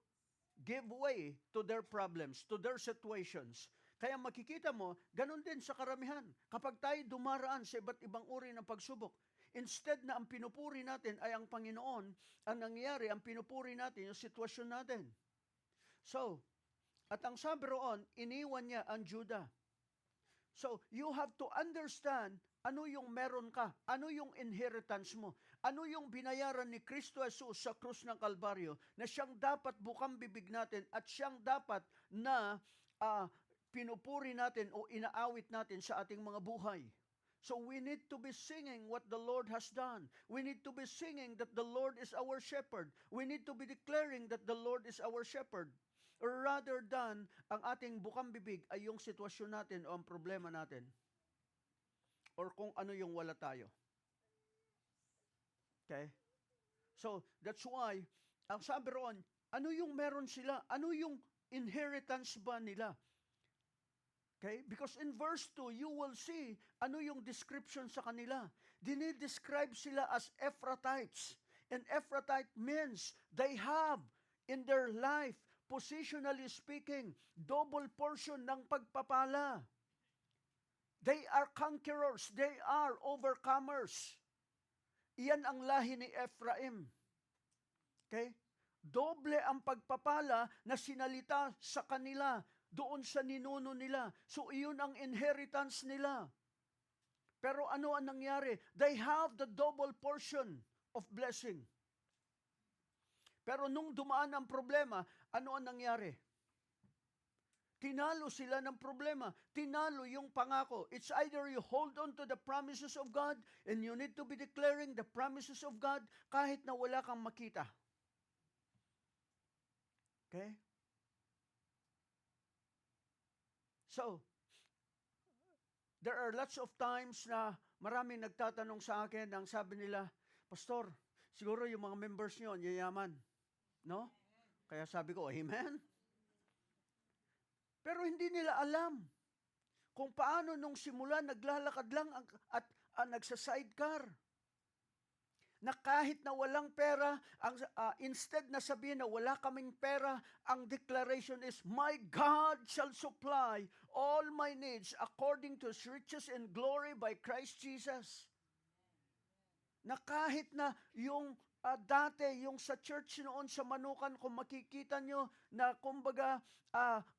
give way to their problems, to their situations. Kaya makikita mo, ganun din sa karamihan. Kapag tayo dumaraan sa iba't ibang uri ng pagsubok, instead na ang pinupuri natin ay ang Panginoon, ang nangyayari, ang pinupuri natin yung sitwasyon natin. So, at ang sabi roon, iniwan niya ang Judah. So, you have to understand ano yung meron ka, ano yung inheritance mo, ano yung binayaran ni Kristo Jesus sa krus ng Kalbaryo na siyang dapat bukang bibig natin at siyang dapat na pinupuri natin o inaawit natin sa ating mga buhay. So we need to be singing what the Lord has done. We need to be singing that the Lord is our shepherd. We need to be declaring that the Lord is our shepherd. Rather than ang ating bukang bibig ay yung sitwasyon natin o ang problema natin. Or kung ano yung wala tayo. Okay? So, that's why, ang sabi roon, ano yung meron sila? Ano yung inheritance ba nila? Okay? Because in verse 2, you will see ano yung description sa kanila. Dinidescribe sila as Ephratites. And Ephratite means they have in their life, positionally speaking, double portion ng pagpapala. They are conquerors. They are overcomers. Iyan ang lahi ni Ephraim. Okay? Doble ang pagpapala na sinalita sa kanila doon sa ninuno nila. So iyon ang inheritance nila. Pero ano ang nangyari? They have the double portion of blessing. Pero nung dumaan ang problema, ano ang nangyari? Tinalo sila ng problema. Tinalo yung pangako. It's either you hold on to the promises of God and you need to be declaring the promises of God kahit na wala kang makita. Okay? So, there are lots of times na maraming nagtatanong sa akin, ang sabi nila, Pastor, siguro yung mga members nyo, yayaman. No? Kaya sabi ko, Amen? Pero hindi nila alam kung paano nung simula naglalakad lang at nagsa-sidecar. Na kahit na walang pera, instead na sabihin na wala kaming pera, ang declaration is, My God shall supply all my needs according to His riches and glory by Christ Jesus. Na kahit na yung dati, yung sa church noon sa Manukan, kung makikita nyo na kumbaga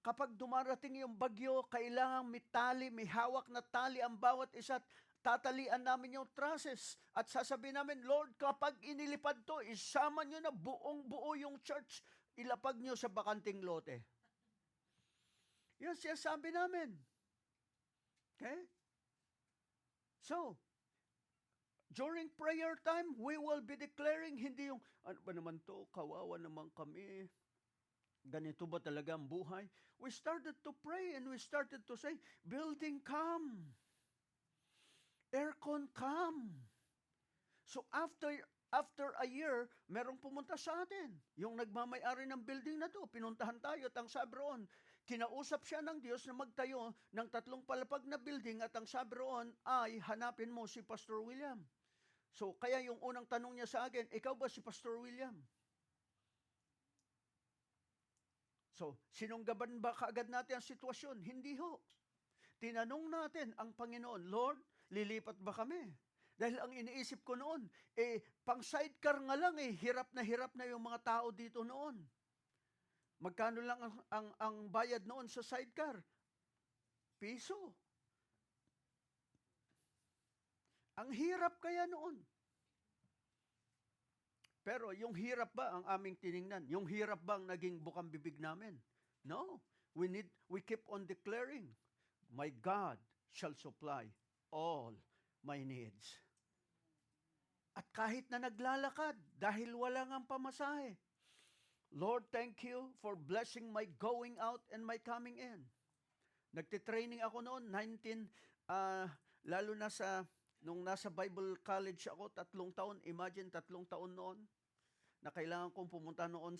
kapag dumarating yung bagyo, kailangan may tali, may hawak na tali ang bawat isa't tatalian namin yung trusses at sasabihin namin, Lord, kapag inilipad to, isama nyo na buong buo yung church, ilapag nyo sa bakanting lote. Yan siya sabi namin. Okay? So, during prayer time, we will be declaring, hindi yung, ano ba naman to, kawawa naman kami, ganito ba talaga ang buhay? We started to pray and we started to say, building come. Aircon come. So after a year, merong pumunta sa atin. Yung nagmamay-ari ng building na to, pinuntahan tayo at ang sabi roon, kinausap siya ng Diyos na magtayo ng 3 palapag na building at ang sabi roon ay hanapin mo si Pastor William. So, kaya yung unang tanong niya sa akin, ikaw ba si Pastor William? So, sinunggaban ba kaagad natin ang sitwasyon? Hindi ho. Tinanong natin ang Panginoon, Lord, lilipat ba kami? Dahil ang iniisip ko noon, pang sidecar nga lang hirap na yung mga tao dito noon. Magkano lang ang bayad noon sa sidecar? Piso. Ang hirap kaya noon. Pero yung hirap ba ang aming tiningnan? Yung hirap ba ang naging bukang bibig namin? No. We keep on declaring, My God shall supply all my needs. At kahit na naglalakad, dahil wala ngang pamasahe, Lord, thank you for blessing my going out and my coming in. Nagtitraining ako noon, lalo na nung nasa Bible College ako, 3 taon, imagine 3 taon noon, na kailangan kong pumunta noon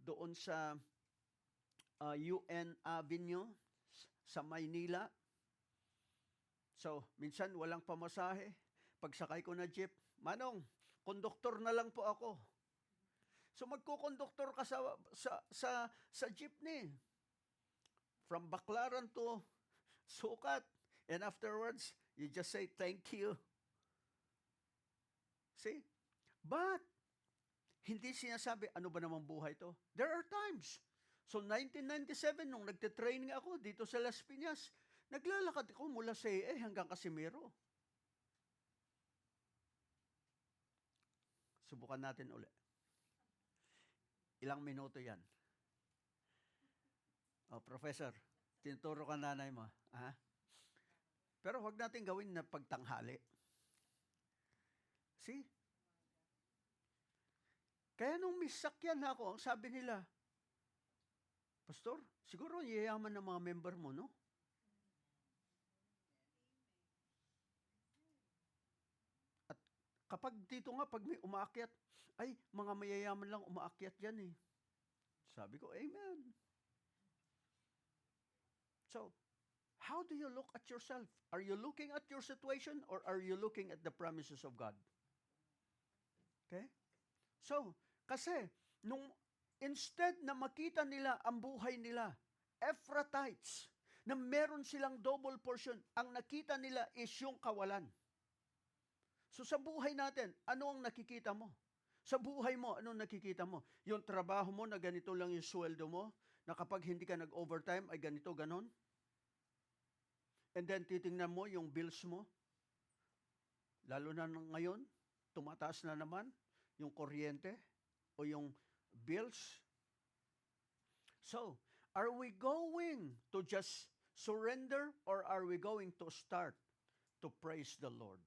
doon sa UN Avenue, sa Maynila. So, minsan walang pamasahe. Pagsakay ko na jeep, Manong, konduktor na lang po ako. So, magkukonduktor ka sa jeepney. from baklaran to sukat. And afterwards, you just say, thank you. See? But, hindi sinasabi, ano ba namang buhay to? There are times. So, 1997, nung nagte-training ako dito sa Las Piñas, naglalakad ako mula sa hanggang Casimiro. Subukan natin uli. Ilang minuto yan? Oh, Professor, tinuturo ka nanay mo. Ha? Pero wag natin gawin na pagtanghali. See? Kaya nung misakyan ako, ang sabi nila, Pastor, siguro yayaman ng mga member mo, no? At kapag dito nga, pag may umaakyat, ay, mga mayayaman lang umaakyat yan eh. Sabi ko, Amen. So, how do you look at yourself? Are you looking at your situation or are you looking at the promises of God? Okay? So, kasi, instead na makita nila ang buhay nila, Ephratites, na meron silang double portion, ang nakita nila is yung kawalan. So sa buhay natin, ano ang nakikita mo? Sa buhay mo, ano nakikita mo? Yung trabaho mo na ganito lang yung sweldo mo, na kapag hindi ka nag-overtime ay ganito, ganon? And then titingnan mo yung bills mo, lalo na ngayon, tumataas na naman yung kuryente o yung bills. So, are we going to just surrender or are we going to start to praise the Lord?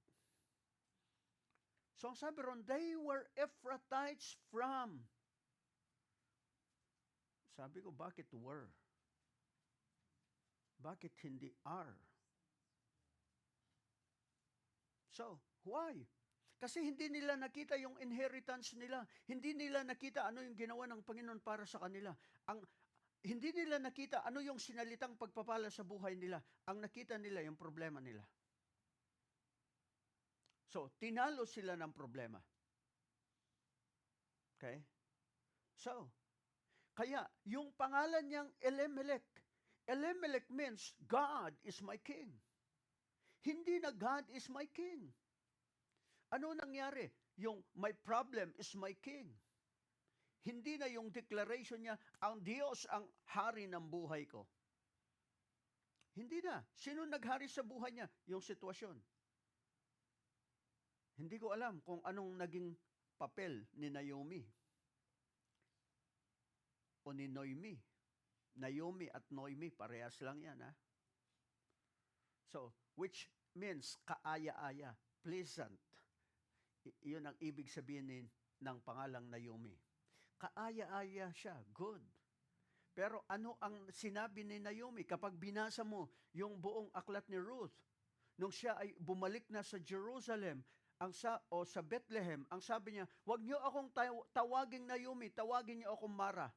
So, ang sabi ron, they were Ephratites from. Sabi ko, bakit were? Bakit hindi are? So, why? Kasi hindi nila nakita yung inheritance nila. Hindi nila nakita ano yung ginawa ng Panginoon para sa kanila. Hindi nila nakita ano yung sinalitang pagpapala sa buhay nila. Ang nakita nila yung problema nila. So, tinalo sila ng problema. Okay? So, kaya yung pangalan niyang Elimelech. Elimelech means God is my king. Hindi na God is my king. Ano nangyari? Yung my problem is my king. Hindi na yung declaration niya, ang Diyos ang hari ng buhay ko. Hindi na. Sino naghari sa buhay niya? Yung sitwasyon. Hindi ko alam kung anong naging papel ni Naomi o ni Noemi. Naomi at Noemi, parehas lang yan, ha? So, which means kaaya-aya, pleasant. Iyon ang ibig sabihin ng pangalang Naomi. Kaaya-aya siya, good. Pero ano ang sinabi ni Naomi kapag binasa mo yung buong aklat ni Ruth? Nung siya ay bumalik na sa Jerusalem, sa Bethlehem, ang sabi niya, wag niyo akong tawaging Naomi, tawagin niyo akong Mara.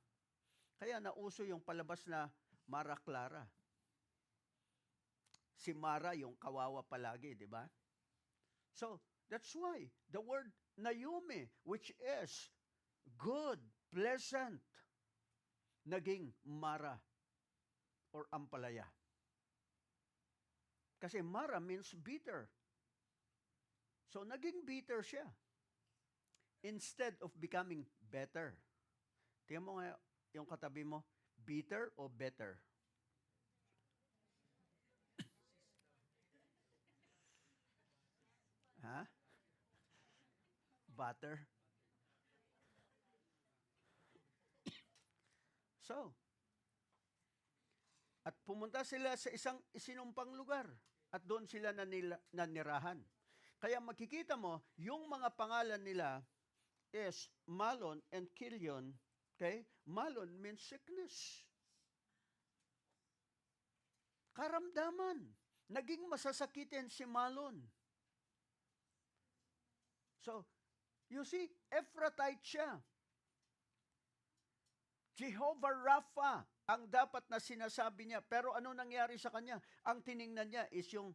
Kaya nauso yung palabas na Mara Clara. Si Mara yung kawawa palagi, di ba? So, that's why the word Naomi, which is good, pleasant, naging Mara or ampalaya. Kasi Mara means bitter. So, naging bitter siya. Instead of becoming better. Tingnan mo nga yung katabi mo, bitter o better? Ha? Butter? So, at pumunta sila sa isang isinumpang lugar at doon sila nanirahan. Kaya makikita mo, yung mga pangalan nila is Malon and Kilion. Okay? Malon means sickness. Karamdaman. Naging masasakitin si Malon. So, you see, Ephratite siya. Jehovah Rapha ang dapat na sinasabi niya. Pero ano nangyari sa kanya? Ang tiningnan niya is yung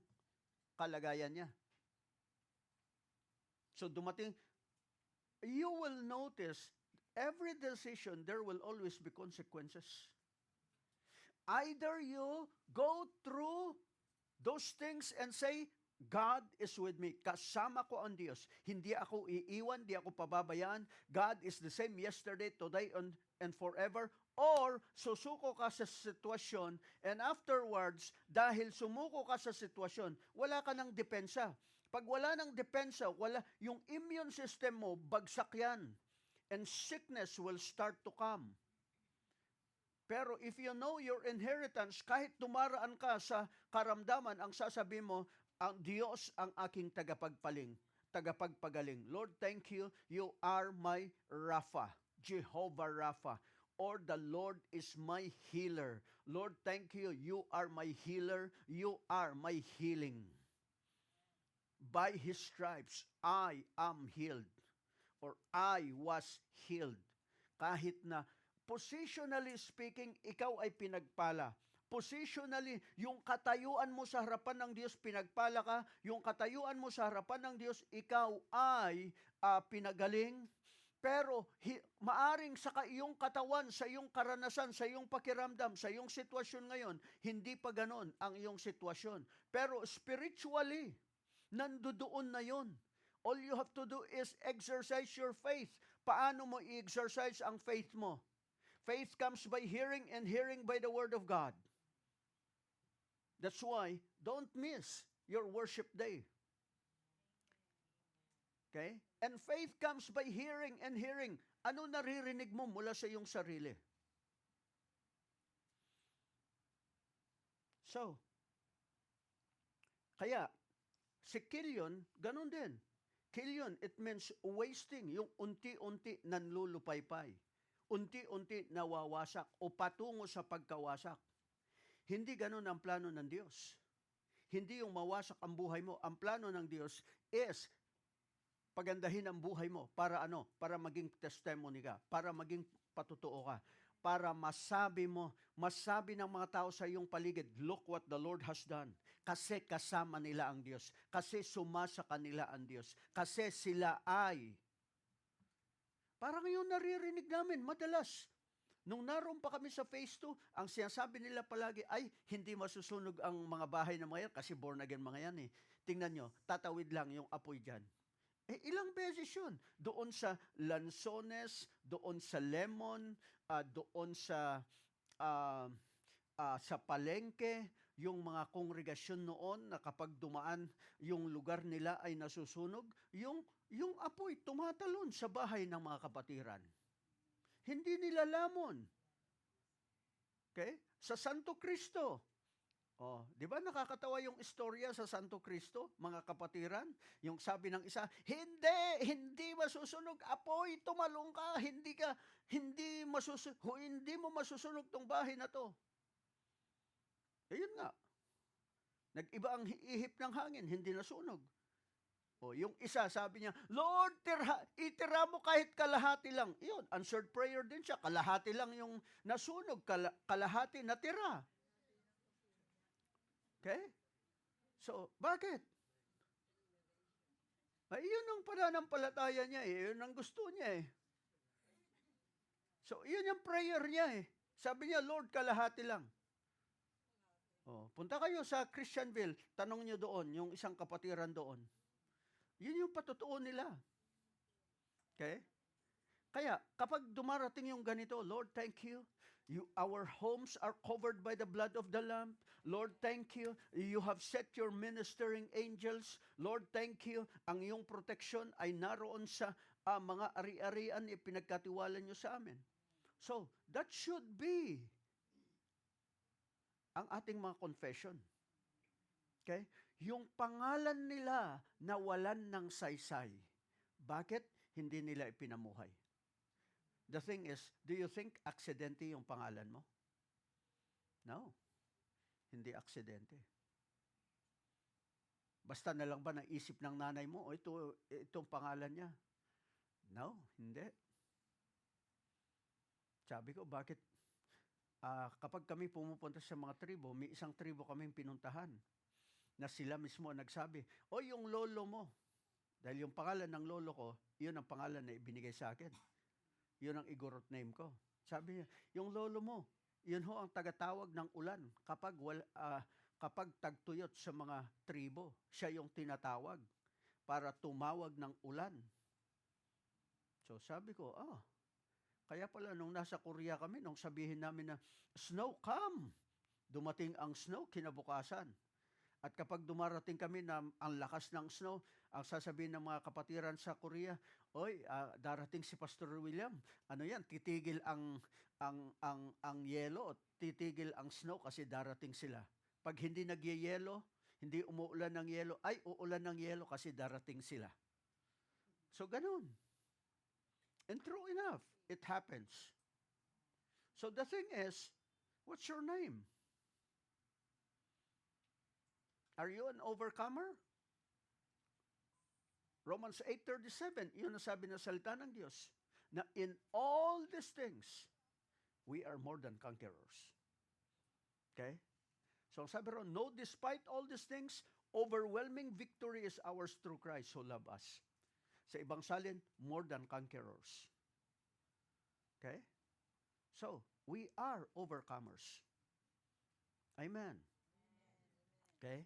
kalagayan niya. So dumating, you will notice, every decision, there will always be consequences. Either you go through those things and say, God is with me. Kasama ko ang Diyos. Hindi ako iiwan, hindi ako pababayaan. God is the same yesterday, today, and forever. Or susuko ka sa sitwasyon and afterwards, dahil sumuko ka sa sitwasyon, wala ka ng depensa. Pag wala ng depensa, yung immune system mo, bagsak yan. And sickness will start to come. Pero if you know your inheritance, kahit dumaraan ka sa karamdaman, ang sasabihin mo, ang Diyos ang aking tagapagpagaling. Lord, thank you. You are my Rapha, Jehovah Rapha. Or the Lord is my healer. Lord, thank you. You are my healer. You are my healing. By His stripes, I am healed. Or I was healed. Kahit na positionally speaking, ikaw ay pinagpala. Positionally, yung katayuan mo sa harapan ng Diyos, pinagpala ka. Yung katayuan mo sa harapan ng Diyos, ikaw ay pinagaling. Pero maaring sa iyong katawan, sa iyong karanasan, sa iyong pakiramdam, sa iyong sitwasyon ngayon, hindi pa ganon ang iyong sitwasyon. Pero spiritually, nandoon na yon. All you have to do is exercise your faith. Paano mo i-exercise ang faith mo? Faith comes by hearing and hearing by the Word of God. That's why, don't miss your worship day. Okay? And faith comes by hearing and hearing. Ano naririnig mo mula sa iyong sarili? So, kaya, si Kilyon, ganun din. Kilyon, it means wasting, yung unti-unti nanlulupaypay. Unti-unti nawawasak o patungo sa pagkawasak. Hindi ganun ang plano ng Diyos. Hindi yung mawasak ang buhay mo. Ang plano ng Diyos is pagandahin ang buhay mo. Para ano? Para maging testimony ka. Para maging patutuo ka. Para masabi ng mga tao sa iyong paligid, look what the Lord has done. Kasi kasama nila ang Diyos. Kasi sumasa kanila ang Diyos. Kasi sila ay parang yung naririnig namin, madalas. Nung naroon pa kami sa phase 2, ang sinasabi nila palagi ay hindi masusunog ang mga bahay ng mga yan kasi born again mga yan eh. Tingnan nyo, tatawid lang yung apoy dyan. Ilang beses yun? Doon sa Lanzones, doon sa Lemon, doon sa Palengke, yung mga kongregasyon noon na kapag dumaan yung lugar nila ay nasusunog, yung apoy tumatalon sa bahay ng mga kapatiran. Hindi nila lamon. Okay? Sa Santo Cristo. Oh, 'di ba nakakatawa yung istorya sa Santo Cristo, mga kapatiran? Yung sabi ng isa, hindi masusunog apoy, tumalong ka, hindi mo masusunog tong bahay na to. Ayun nga. Nag-iba ang ihip ng hangin, hindi nasunog. O, yung isa, sabi niya, Lord, itira mo kahit kalahati lang. Iyon, answered prayer din siya. Kalahati lang yung nasunog, kalahati natira. Okay? So, bakit? Ay, yun ang pananampalataya niya eh. Yun ang gusto niya eh. So, yun yung prayer niya eh. Sabi niya, Lord, kalahati lang. Oh, punta kayo sa Christianville, tanong niyo doon, yung isang kapatiran doon. Yun yung patutuo nila. Okay? Kaya, kapag dumarating yung ganito, Lord, thank you. Our homes are covered by the blood of the Lamb. Lord, thank you. You have set your ministering angels. Lord, thank you. Ang iyong protection ay naroon sa mga ari-arian ipinagkatiwala niyo sa amin. So, that should be ang ating mga confession. Okay? Yung pangalan nila nawalan ng saysay. Bakit? Hindi nila ipinamuhay. The thing is, do you think aksidente yung pangalan mo? No. Hindi aksidente. Basta na lang ba naisip ng nanay mo, itong pangalan niya? No, hindi. Sabi ko, bakit? Kapag kami pumupunta sa mga tribo, may isang tribo kaming pinuntahan na sila mismo nagsabi, yung lolo mo. Dahil yung pangalan ng lolo ko, yun ang pangalan na ibinigay sa akin. Yun ang igorot name ko. Sabi niya, yung lolo mo, Yun ho ang tagatawag ng ulan kapag tagtuyot sa mga tribo. Siya yung tinatawag para tumawag ng ulan. So sabi ko, kaya pala nung nasa Korea kami, nung sabihin namin na, snow come! Dumating ang snow kinabukasan. At kapag dumarating kami na ang lakas ng snow, ang sasabihin ng mga kapatiran sa Korea, oy, darating si Pastor William. Ano yan? Titigil ang yelo, titigil ang snow kasi darating sila. Pag hindi nagyeyelo, hindi umuulan ng yelo, ay uulan ng yelo kasi darating sila. So ganun. And true enough, it happens. So the thing is, what's your name? Are you an overcomer? Romans 8:37, yun ang sabi ng salita ng Diyos, na in all these things, we are more than conquerors. Okay? So sabi ron, no, despite all these things, overwhelming victory is ours through Christ who loved us. Sa ibang salin, more than conquerors. Okay? So, we are overcomers. Amen. Okay?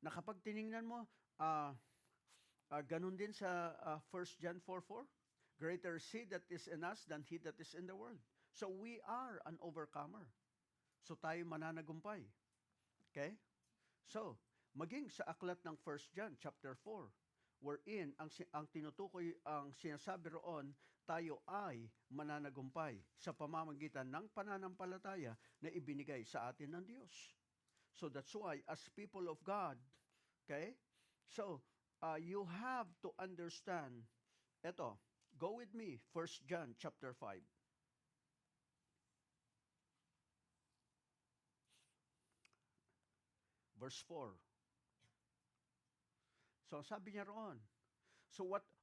Na kapag tiningnan mo, ganun din sa 1 John 4:4, greater is he that is in us than he that is in the world. So we are an overcomer. So tayo mananagumpay. Okay? So, maging sa aklat ng 1 John chapter 4, wherein ang tinutukoy, ang sinasabi roon, tayo ay mananagumpay sa pamamagitan ng pananampalataya na ibinigay sa atin ng Diyos. So that's why, as people of God, okay, so you have to understand, eto, go with me, 1 John chapter 5. Verse 4. So sabi niya roon,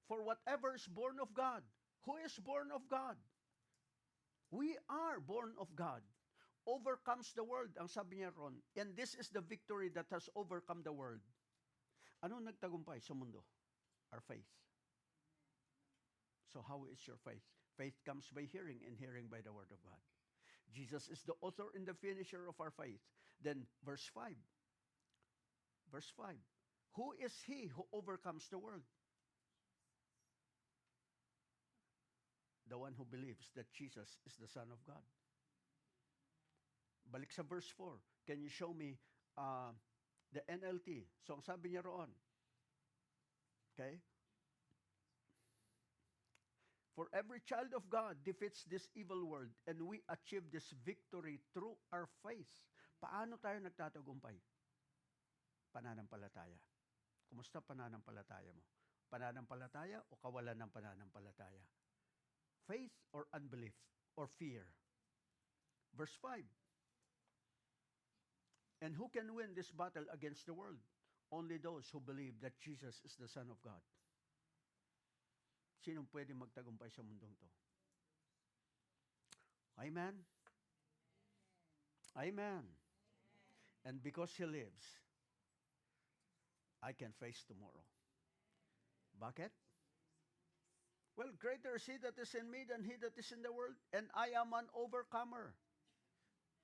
for whatever is born of God, who is born of God? We are born of God. Overcomes the world, ang sabi niya roon. And this is the victory that has overcome the world. Ano nagtagumpay sa mundo? Our faith. So how is your faith? Faith comes by hearing, and hearing by the word of God. Jesus is the author and the finisher of our faith. Then verse 5. Verse 5. Who is he who overcomes the world? The one who believes that Jesus is the Son of God. Balik sa verse 4. Can you show me the NLT? So ang sabi niya roon, okay? For every child of God defeats this evil world, and we achieve this victory through our faith. Paano tayo nagtatagumpay? Pananampalataya. Kumusta pananampalataya mo? Pananampalataya o kawalan ng pananampalataya? Faith or unbelief or fear? Verse 5. And who can win this battle against the world? Only those who believe that Jesus is the Son of God. Sinong pwede magtagumpay sa mundong to? Amen? Amen. And because He lives, I can face tomorrow. Bakit? Well, greater is He that is in me than he that is in the world, and I am an overcomer.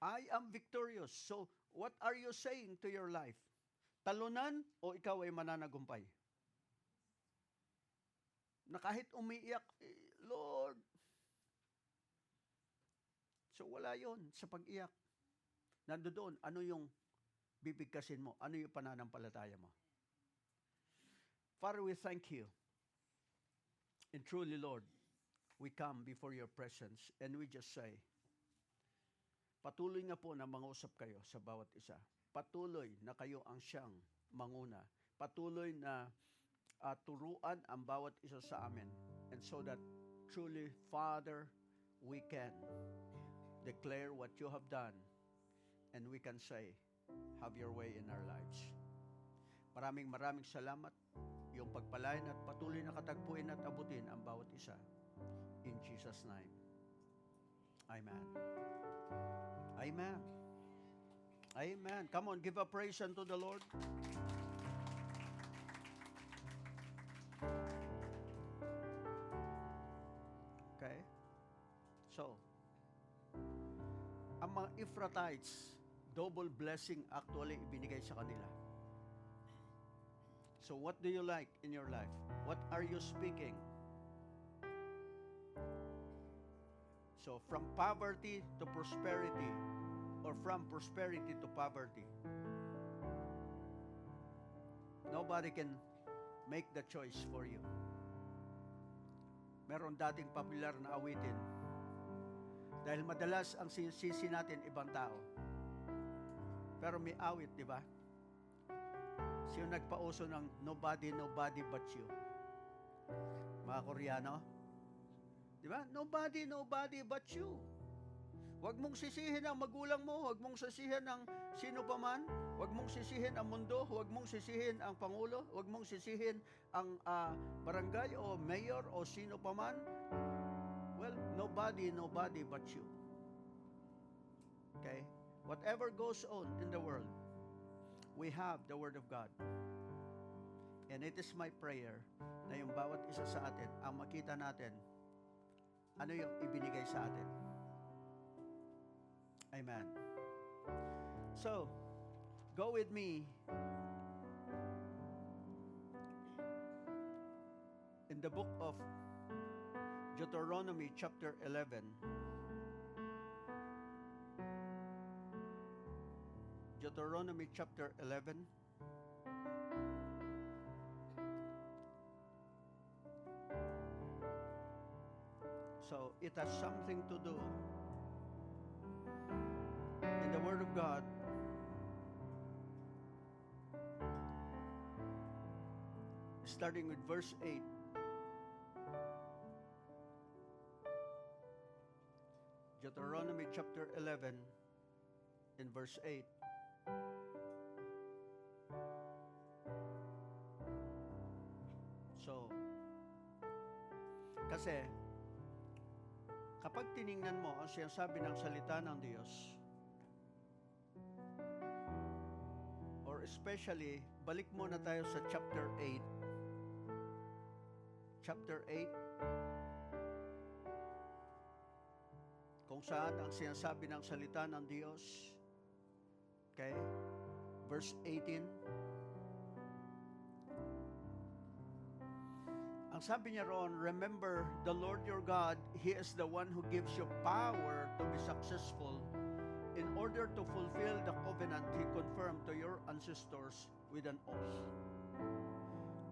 I am victorious. So, what are you saying to your life? Talunan o ikaw ay mananagumpay? Na kahit umiiyak, Lord. So wala yon sa pag-iyak. Nandoon, ano yung bibigkasin mo? Ano yung pananampalataya mo? Father, we thank you. And truly, Lord, we come before your presence and we just say, patuloy nga po na mangusap kayo sa bawat isa. Patuloy na kayo ang siyang manguna. Patuloy na turuan ang bawat isa sa amin. And so that truly, Father, we can declare what you have done and we can say, have your way in our lives. Maraming salamat. Yung pagpalain at patuloy na katagpuin at abutin ang bawat isa. In Jesus' name. Amen. Amen. Amen. Come on, give a praise unto the Lord. Okay? So, ang mga Ephrathites, double blessing actually ibinigay sa kanila. So what do you like in your life? What are you speaking? So from poverty to prosperity, or from prosperity to poverty, nobody can make the choice for you. Meron dating popular na awitin, dahil madalas ang sinisisi natin ibang tao. Pero may awit, di ba? Siya nagpauso ng nobody but you. Mga Koreano, di ba? Nobody but you. Huwag mong sisihin ang magulang mo, huwag mong sisihin ang sino pa man, huwag mong sisihin ang mundo, huwag mong sisihin ang pangulo, huwag mong sisihin ang barangay o mayor o sino pa man. Well, nobody but you. Okay? Whatever goes on in the world, we have the Word of God. And it is my prayer na yung bawat isa sa atin, ang makita natin, ano yung ibinigay sa atin. Amen. So, go with me in the book of Deuteronomy chapter 11. Deuteronomy chapter 11. So, it has something to do in the Word of God. Starting with verse 8. Deuteronomy chapter 11 in verse 8. So, kasi kapag tiningnan mo ang sinasabi ng salita ng Diyos, or especially, balik muna tayo sa chapter 8. Chapter 8, kung saan ang sinasabi ng salita ng Diyos. Okay? Verse 18. Ang sabi niya roon, remember the Lord your God, He is the one who gives you power to be successful in order to fulfill the covenant He confirmed to your ancestors with an oath.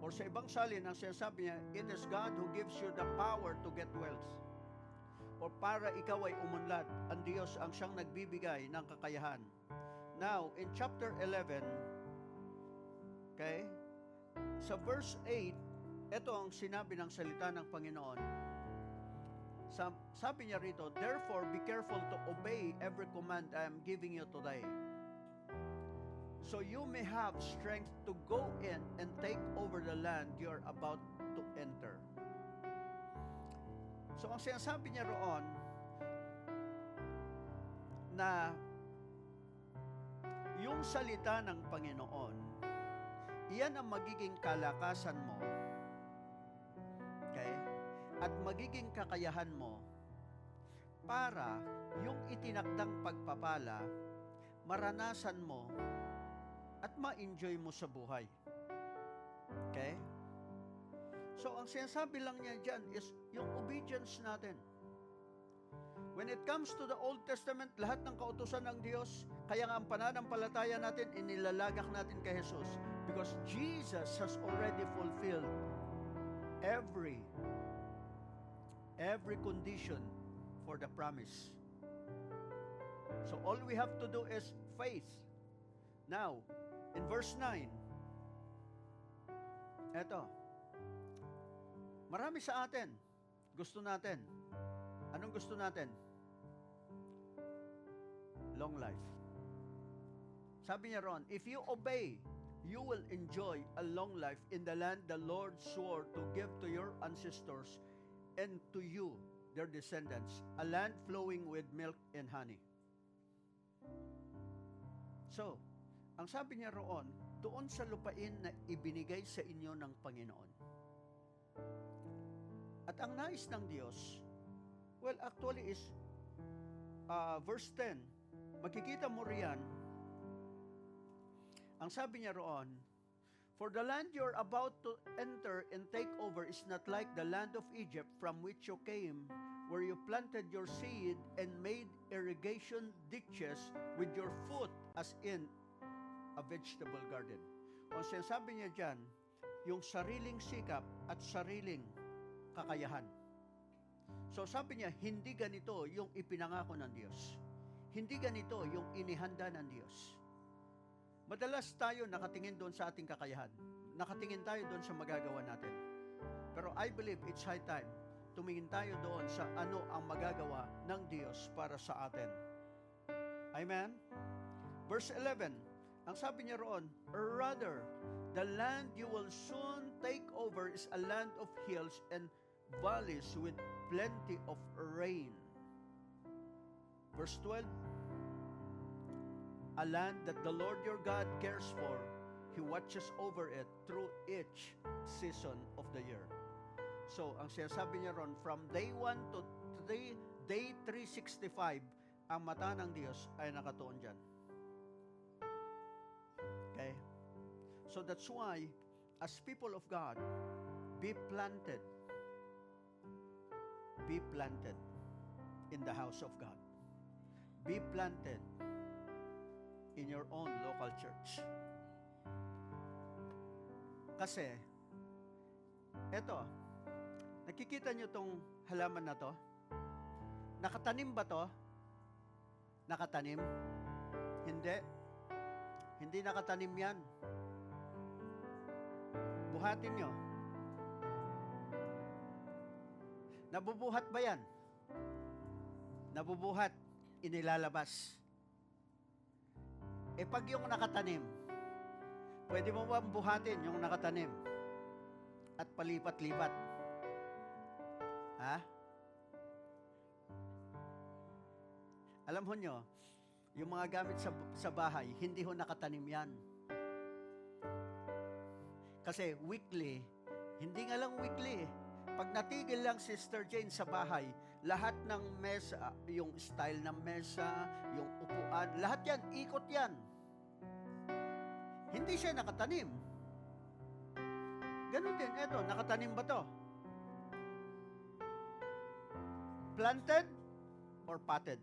Or sa ibang salin, ang sinasabi niya, it is God who gives you the power to get wealth. O para ikaw ay umunlad, ang Diyos ang siyang nagbibigay ng kakayahan. Now, in chapter 11, okay, sa verse 8, ito ang sinabi ng salita ng Panginoon. Sabi niya rito, therefore, be careful to obey every command I am giving you today, so you may have strength to go in and take over the land you are about to enter. So ang sinasabi niya roon, na yung salita ng Panginoon, iyan ang magiging kalakasan mo, okay? At magiging kakayahan mo para yung itinakdang pagpapala, maranasan mo at ma-enjoy mo sa buhay. Okay? So, ang sinasabi lang niya dyan is yung obedience natin. When it comes to the Old Testament, lahat ng kautusan ng Diyos, kaya nga ang pananampalataya natin, inilalagak natin kay Jesus. Because Jesus has already fulfilled every condition for the promise. So, all we have to do is faith. Now, in verse 9, eto, marami sa atin, gusto natin. Anong gusto natin? Long life. Sabi niya ron, if you obey, you will enjoy a long life in the land the Lord swore to give to your ancestors and to you, their descendants, a land flowing with milk and honey. So, ang sabi niya roon, doon sa lupain na ibinigay sa inyo ng Panginoon. At ang nais ng Diyos, well, actually is verse 10, makikita mo riyan, ang sabi niya roon, for the land you're about to enter and take over is not like the land of Egypt from which you came, where you planted your seed and made irrigation ditches with your foot as in a vegetable garden. O sinasabi niya dyan, yung sariling sikap at sariling kakayahan. So sabi niya, hindi ganito yung ipinangako ng Diyos. Hindi ganito yung inihanda ng Diyos. Madalas tayo nakatingin doon sa ating kakayahan. Nakatingin tayo doon sa magagawa natin. Pero I believe it's high time. Tumingin tayo doon sa ano ang magagawa ng Diyos para sa atin. Amen? Verse 11, ang sabi niya roon, rather, the land you will soon take over is a land of hills and valleys with plenty of rain. Verse 12, a land that the Lord your God cares for, He watches over it through each season of the year. So, ang sinasabi niya ron, from day 1 to day 365, ang mata ng Diyos ay nakatuon dyan. Okay? So, that's why, as people of God, be planted in the house of God. Be planted in your own local church. Kasi, eto, nakikita nyo tong halaman na to? Nakatanim ba to? Nakatanim? Hindi. Hindi nakatanim yan. Buhatin nyo. Nabubuhat ba yan? Nabubuhat. Inilalabas. E pag yung nakatanim, pwede mo ba buhatin yung nakatanim at palipat-lipat? Ha? Alam ho nyo, yung mga gamit sa bahay, hindi ho nakatanim yan. Kasi weekly, hindi nga lang weekly. Pag natigil lang Sister Jane sa bahay, lahat ng mesa, yung style ng mesa, yung upuan, lahat yan, ikot yan. Hindi siya nakatanim. Ganun din, eto, nakatanim ba to? Planted or potted?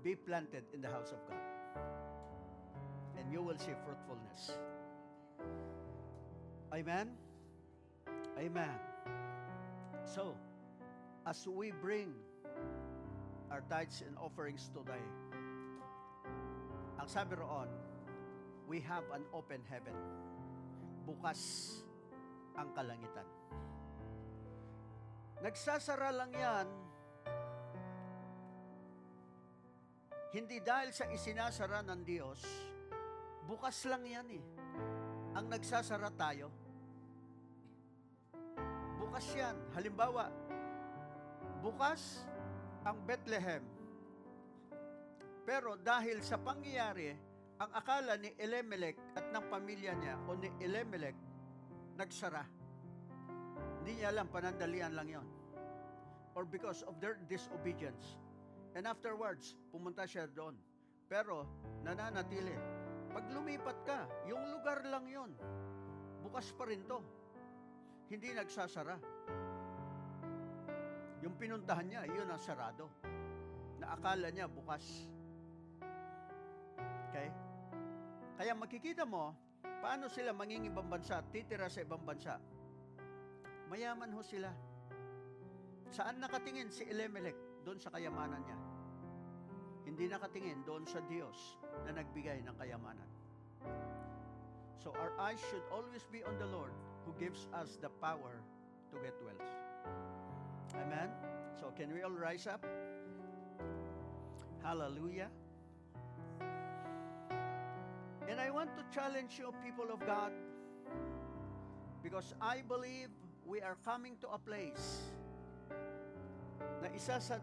Be planted in the house of God. And you will see fruitfulness. Amen? Amen. So, as we bring our tithes and offerings today, ang sabi roon, we have an open heaven. Bukas ang kalangitan. Nagsasara lang yan, hindi dahil sa isinasara ng Diyos, bukas lang yan eh. Ang nagsasara tayo. Bukas yan. Halimbawa, bukas ang Bethlehem. Pero dahil sa pangyayari, ang akala ni Elimelech at ng pamilya niya o ni Elimelech, nagsara. Hindi niya alam, panandalian lang yon. Or because of their disobedience. And afterwards, pumunta siya doon. Pero, nananatili. Pag lumipat ka, yung lugar lang yon. Bukas pa rin to. Hindi nagsasara. Yung pinuntahan niya, yun ang sarado. Na akala niya bukas. Okay? Kaya makikita mo, paano sila manging ibang bansa, titira sa ibang bansa. Mayaman ho sila. Saan nakatingin si Elimelech? Doon sa kayamanan niya. Hindi nakatingin doon sa Diyos na nagbigay ng kayamanan. So our eyes should always be on the Lord who gives us the power to get wealth. Amen? So can we all rise up? Hallelujah. And I want to challenge you, people of God, because I believe we are coming to a place na isa sa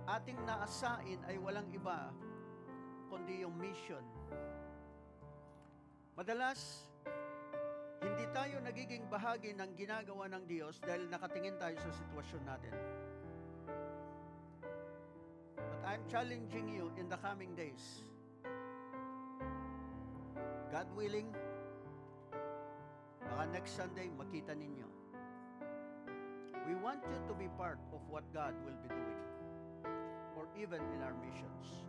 ating naasain ay walang iba kundi yung mission. Madalas, hindi Hindi tayo nagiging bahagi ng ginagawa ng Diyos dahil nakatingin tayo sa sitwasyon natin. But I'm challenging you in the coming days. God willing, baka next Sunday makita ninyo. We want you to be part of what God will be doing. Or even in our missions.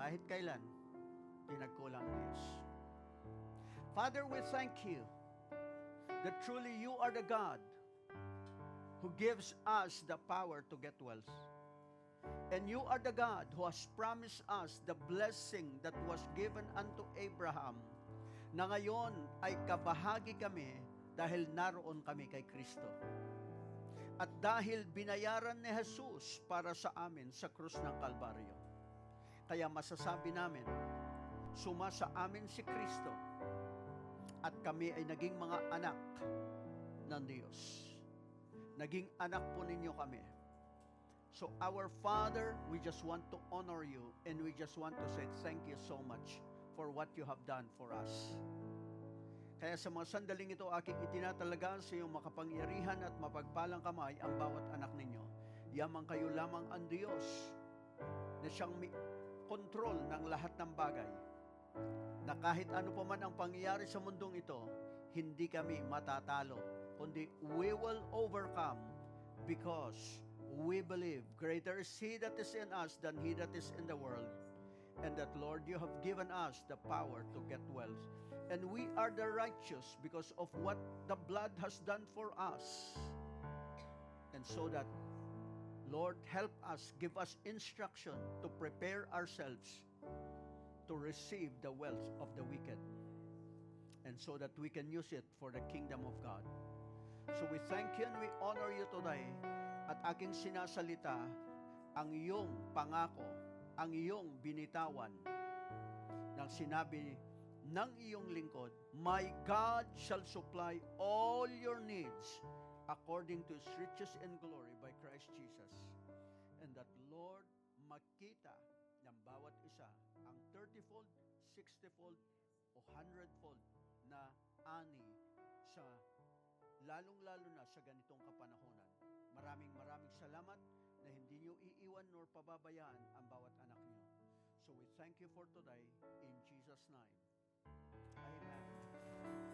Kahit kailan, pinagkulang ang Diyos. Father, we thank you that truly you are the God who gives us the power to get wealth. And you are the God who has promised us the blessing that was given unto Abraham, na ngayon ay kabahagi kami dahil naroon kami kay Kristo. At dahil binayaran ni Jesus para sa amin sa krus ng Kalbaryo. Kaya masasabi namin, sumasa amin si Kristo at kami ay naging mga anak ng Diyos. Naging anak po ninyo kami. So our Father, we just want to honor you and we just want to say thank you so much for what you have done for us. Kaya sa mga sandaling ito, aking itinatalaga sa iyong makapangyarihan at mapagpalang kamay ang bawat anak ninyo. Yamang kayo lamang ang Diyos na siyang may kontrol ng lahat ng bagay. Na kahit ano pa man ang pangyayari sa mundong ito, hindi kami matatalo, kundi we will overcome because we believe greater is He that is in us than he that is in the world. And that, Lord, you have given us the power to get wealth. And we are the righteous because of what the blood has done for us. And so that, Lord, help us, give us instruction to prepare ourselves to receive the wealth of the wicked. And so that we can use it for the kingdom of God. So we thank you and we honor you today. At aking sinasalita ang iyong pangako, ang iyong binitawan ng sinabi ng iyong lingkod, my God shall supply all your needs according to His riches and glory by Christ Jesus. And that, Lord, makita ng bawat isa ang 30-fold, 60-fold, o 100-fold na ani sa lalong-lalo na sa ganitong kapanahonan. Maraming salamat na hindi niyo iiwan nor pababayaan ang bawat anak niyo. So we thank you for today in Jesus' name. Amen.